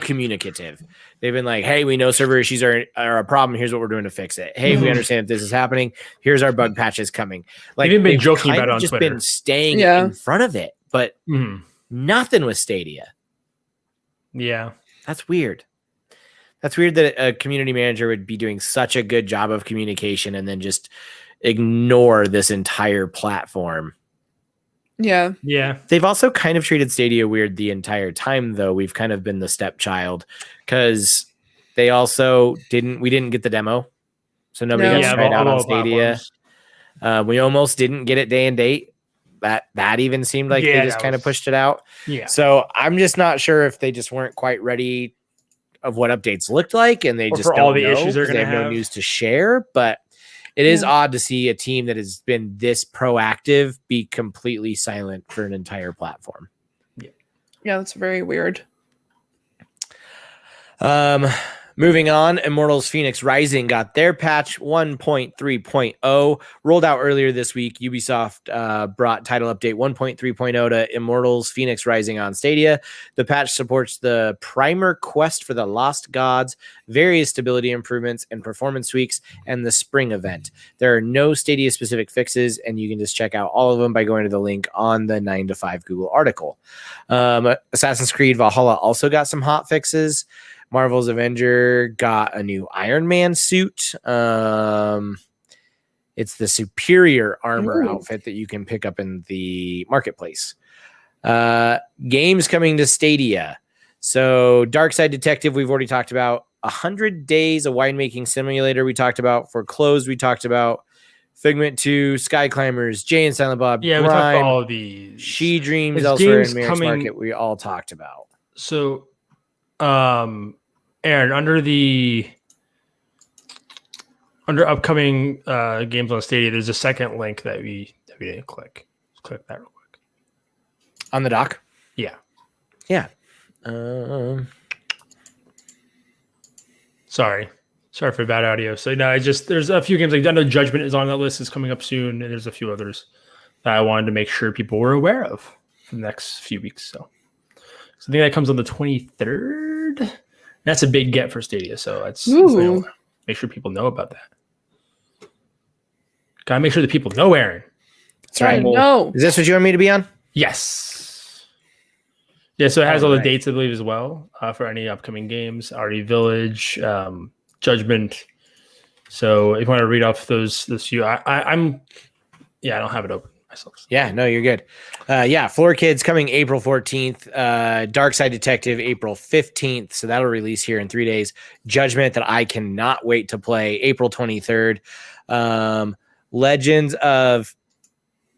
communicative. They've been like, hey, we know server issues are a problem. Here's what we're doing to fix it. Hey, we understand that this is happening. Here's our bug patches coming. Like, they've been joking about it on just Twitter. Been staying in front of it, but nothing with Stadia. Yeah. That's weird. That's weird that a community manager would be doing such a good job of communication and then just ignore this entire platform. Yeah. They've also kind of treated Stadia weird the entire time, though. We've kind of been the stepchild because They also we didn't get the demo, so nobody No. got to try it out on all Stadia. platforms. We almost didn't get it day and date. That even seemed like they just kind of pushed it out. Yeah. So I'm just not sure if they just weren't quite ready of what updates looked like, and they Or just for don't all the know issues they're 'cause they gonna have no have. news to share. But it is odd to see a team that has been this proactive be completely silent for an entire platform. Yeah, that's very weird. Moving on, Immortals Phoenix Rising got their patch 1.3.0 rolled out earlier this week. Ubisoft brought title update 1.3.0 to Immortals Phoenix Rising on Stadia. The patch supports the primer quest for the Lost Gods, various stability improvements and performance tweaks, and the spring event. There are no Stadia specific fixes, and you can just check out all of them by going to the link on the 9 to 5 Google article. Assassin's Creed Valhalla also got some hot fixes. Marvel's Avenger got a new Iron Man suit. It's the superior armor outfit that you can pick up in the marketplace. Games coming to Stadia. So Darkside Detective, we've already talked about. 100 Days, a winemaking simulator we talked about. Foreclosed, we talked about. Figment 2, Sky Climbers, Jay and Silent Bob, Yeah, we talked about all of these. She Dreams, Is Elsewhere games in Merrick's coming- Market, we all talked about. So, Aaron, under upcoming games on Stadia, there's a second link that we didn't click. Let's click that real quick. On the dock? Yeah. Yeah. Sorry for bad audio. So no, there's a few games like I know Judgment is on that list, is coming up soon, and there's a few others that I wanted to make sure people were aware of for the next few weeks. So I think that comes on the 23rd. That's a big get for Stadia, so that's make sure people know about that. Gotta make sure that people know, Aaron. That's right. No. Is this what you want me to be on? Yes. Yeah, so it has all the right. dates, I believe, as well for any upcoming games. Already Village, Judgment. So if you want to read off those few, I don't have it open myself. Yeah, no, you're good. Floor Kids coming April 14th. Darkside Detective April 15th. So that'll release here in 3 days. Judgment that I cannot wait to play April 23rd. Legends of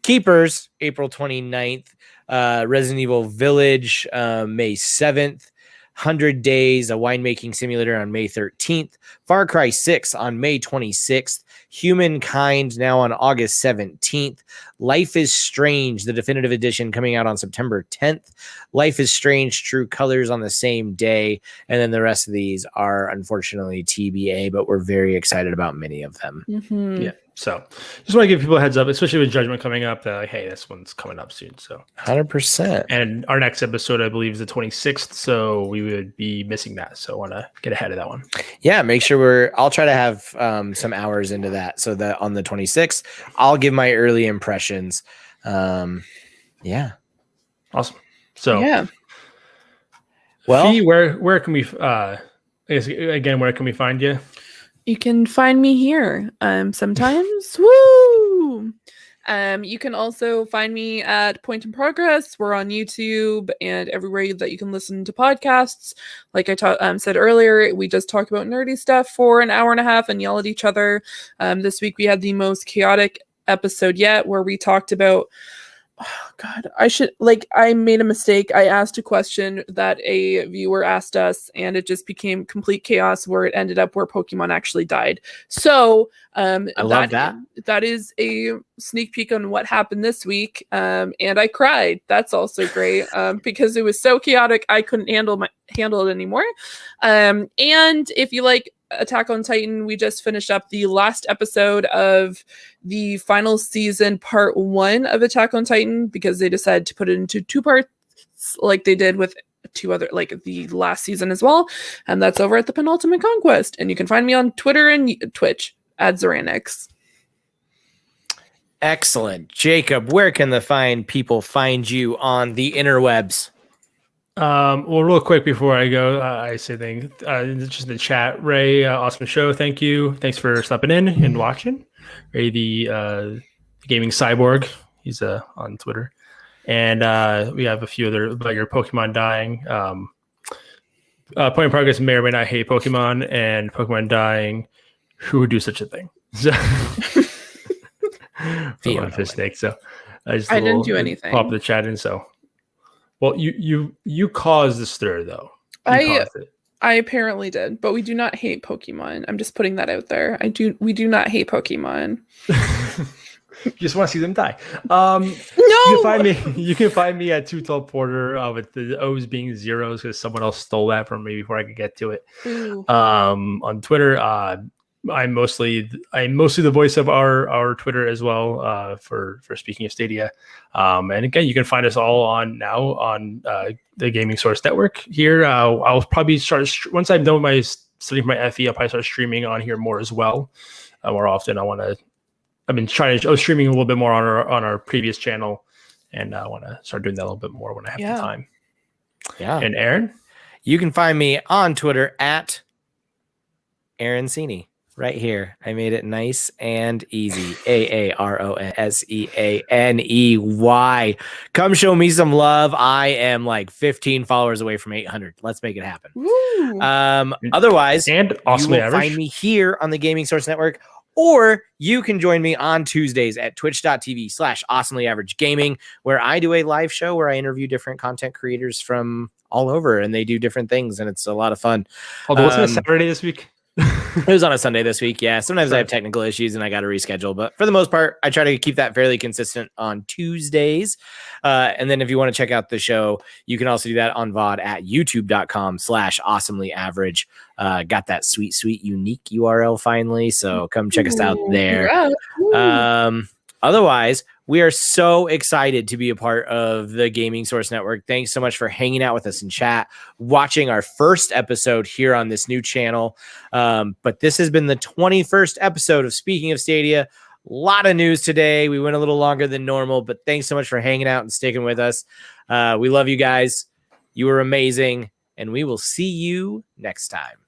Keepers April 29th. Resident Evil Village May 7th. 100 Days, a winemaking simulator on May 13th. Far Cry 6 on May 26th. Humankind now on August 17th. Life is Strange, the definitive edition, coming out on September 10th. Life is Strange, True Colors on the same day. And then the rest of these are unfortunately TBA, but we're very excited about many of them. Mm-hmm. Yeah. So just want to give people a heads up, especially with Judgment coming up, that like, hey, this one's coming up soon. So 100%. And our next episode, I believe, is the 26th. So we would be missing that. So I want to get ahead of that one. Yeah, make sure I'll try to have some hours into that so that on the 26th, I'll give my early impressions. Yeah. Awesome. So yeah. Well, Fee, where can we I guess, again, where can we find you? You can find me here sometimes. Woo! You can also find me at Point in Progress. We're on YouTube and everywhere that you can listen to podcasts. Like I said earlier, we just talk about nerdy stuff for an hour and a half and yell at each other. This week we had the most chaotic episode yet, where we talked about I made a mistake. I asked a question that a viewer asked us, and it just became complete chaos where it ended up where Pokemon actually died. So I love that. That is a sneak peek on what happened this week. And I cried. That's also great because it was so chaotic I couldn't handle it anymore. And if you like Attack on Titan, we just finished up the last episode of the final season, part 1 of Attack on Titan, because they decided to put it into 2 parts like they did with 2 other, like the last season as well. And that's over at the Penultimate Conquest. And you can find me on Twitter and Twitch at Zoranix. Excellent. Jacob, where can the fine people find you on the interwebs? Well, real quick before I go, I say things just in the chat. Ray, awesome show. Thank you. Thanks for stopping in and watching. Ray, the gaming cyborg. He's on Twitter, and we have a few other about your Pokemon dying. Point in Progress may or may not hate Pokemon, and Pokemon dying. Who would do such a thing? So, Fiona Fist snake. So I didn't do anything. Pop the chat in. So, well, you caused the stir though. You caused it. I apparently did, but we do not hate Pokemon. I'm just putting that out there. We do not hate Pokemon. You just want to see them die. No, You can find me at Too Tall Porter with the O's being zeros because someone else stole that from me before I could get to it. On Twitter, I'm mostly the voice of our Twitter as well for Speaking of Stadia. And again, you can find us all on the Gaming Source Network here. I'll probably start once I'm done with my studying for my FE. I'll probably start streaming on here more as well, more often. I was streaming a little bit more on our previous channel, and I want to start doing that a little bit more when I have the time. Yeah. And Aaron, you can find me on Twitter at Aaron Cini. Right here. I made it nice and easy. AARONSEANEY. Come show me some love. I am like 15 followers away from 800. Let's make it happen. Otherwise, and awesomely you will find me here on the Gaming Source Network, or you can join me on Tuesdays at twitch.tv/awesomelyaverage-gaming, where I do a live show where I interview different content creators from all over, and they do different things, and it's a lot of fun. Although wasn't it Saturday this week? It was on a Sunday this week. Yeah. Sometimes I have technical issues and I got to reschedule, but for the most part, I try to keep that fairly consistent on Tuesdays. And then if you want to check out the show, you can also do that on VOD at youtube.com/awesomelyaverage. Got that sweet, unique URL finally. So come check us out there. Otherwise, we are so excited to be a part of the Gaming Source Network. Thanks so much for hanging out with us in chat, watching our first episode here on this new channel. But this has been the 21st episode of Speaking of Stadia. A lot of news today. We went a little longer than normal, but thanks so much for hanging out and sticking with us. We love you guys. You were amazing, and we will see you next time.